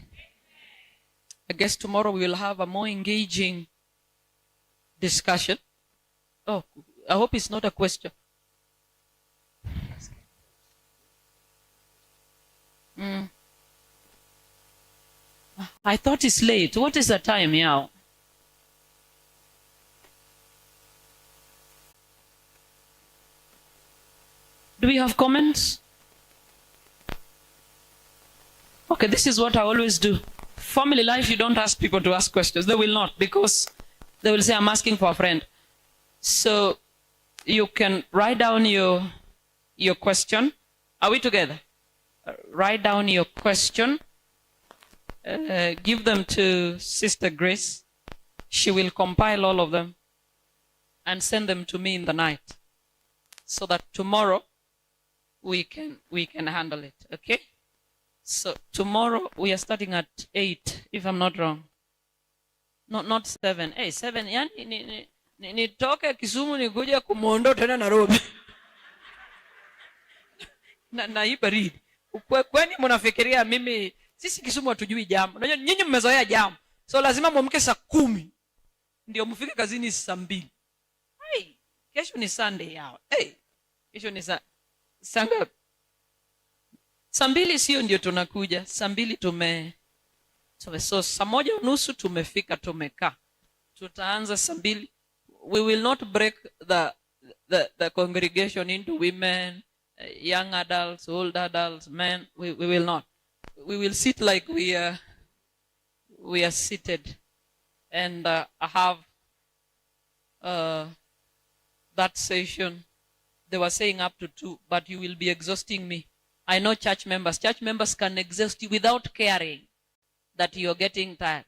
I guess tomorrow we will have a more engaging discussion. Oh, I hope it's not a question. I thought it's late. What is the time now? Do we have comments? Okay, this is what I always do. Family life, you don't ask people to ask questions. They will not, because they will say, I'm asking for a friend. So you can write down your question. Are we together? Write down your question. Give them to Sister Grace. She will compile all of them and send them to me in the night, so that tomorrow we can handle it. Okay? So tomorrow we are starting at 8, if I'm not wrong. Not 7. Hey, 7. Yani nitoke Kisumu nikuja Kumondo tena Nairobi. na hii baridi. Kwani mnafikiria mimi sisi Kisumu hatujui jambo? Unajua nyinyi mmezoea jambo. So lazima muamke saa 10 ndio mfike kazini saa 2. Hey, kesho ni Sunday yao. Hey, kesho ni Sanga. Saa 2 sio ndio tunakuja. Saa 2 so saa 1:30 tumefika, tumekaa. Tutaanza saa 2. We will not break the congregation into women, young adults, old adults, men. We will not. We will sit like we are seated, and have that session. They were saying up to 2, but you will be exhausting me. I know church members can exhaust you without caring that you're getting tired.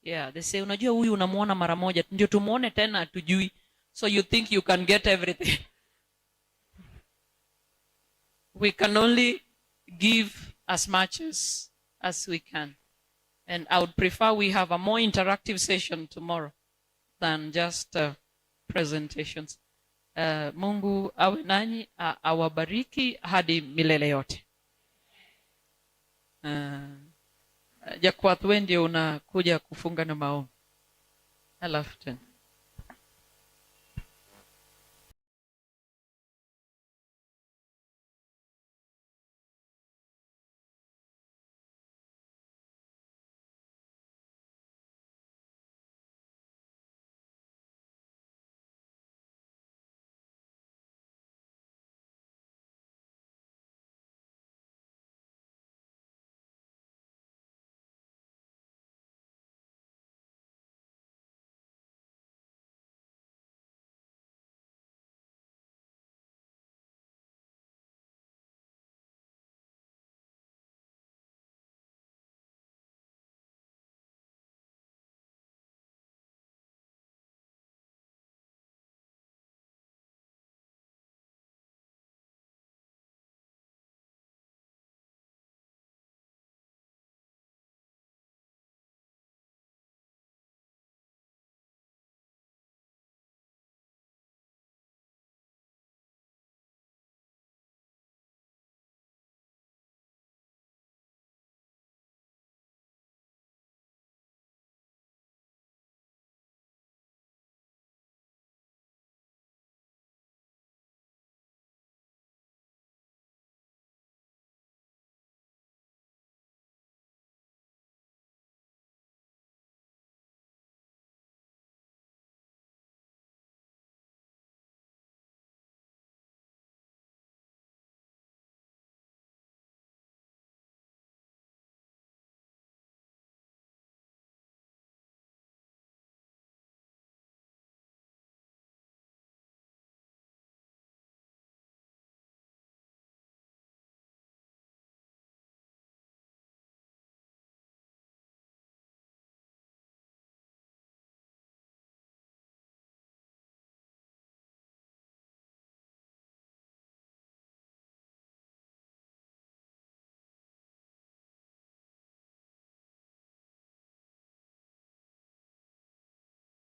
Yeah, they say, unajua huyu unamuona mara moja, ndio tumuone tena tujui. So you think you can get everything. We can only give as much as we can. And I would prefer we have a more interactive session tomorrow than just presentations. Mungu awe nanyi, awabariki hadi milele yote. Jakwat, wewe ndio unakuja kufunga na maombi. Alafu tena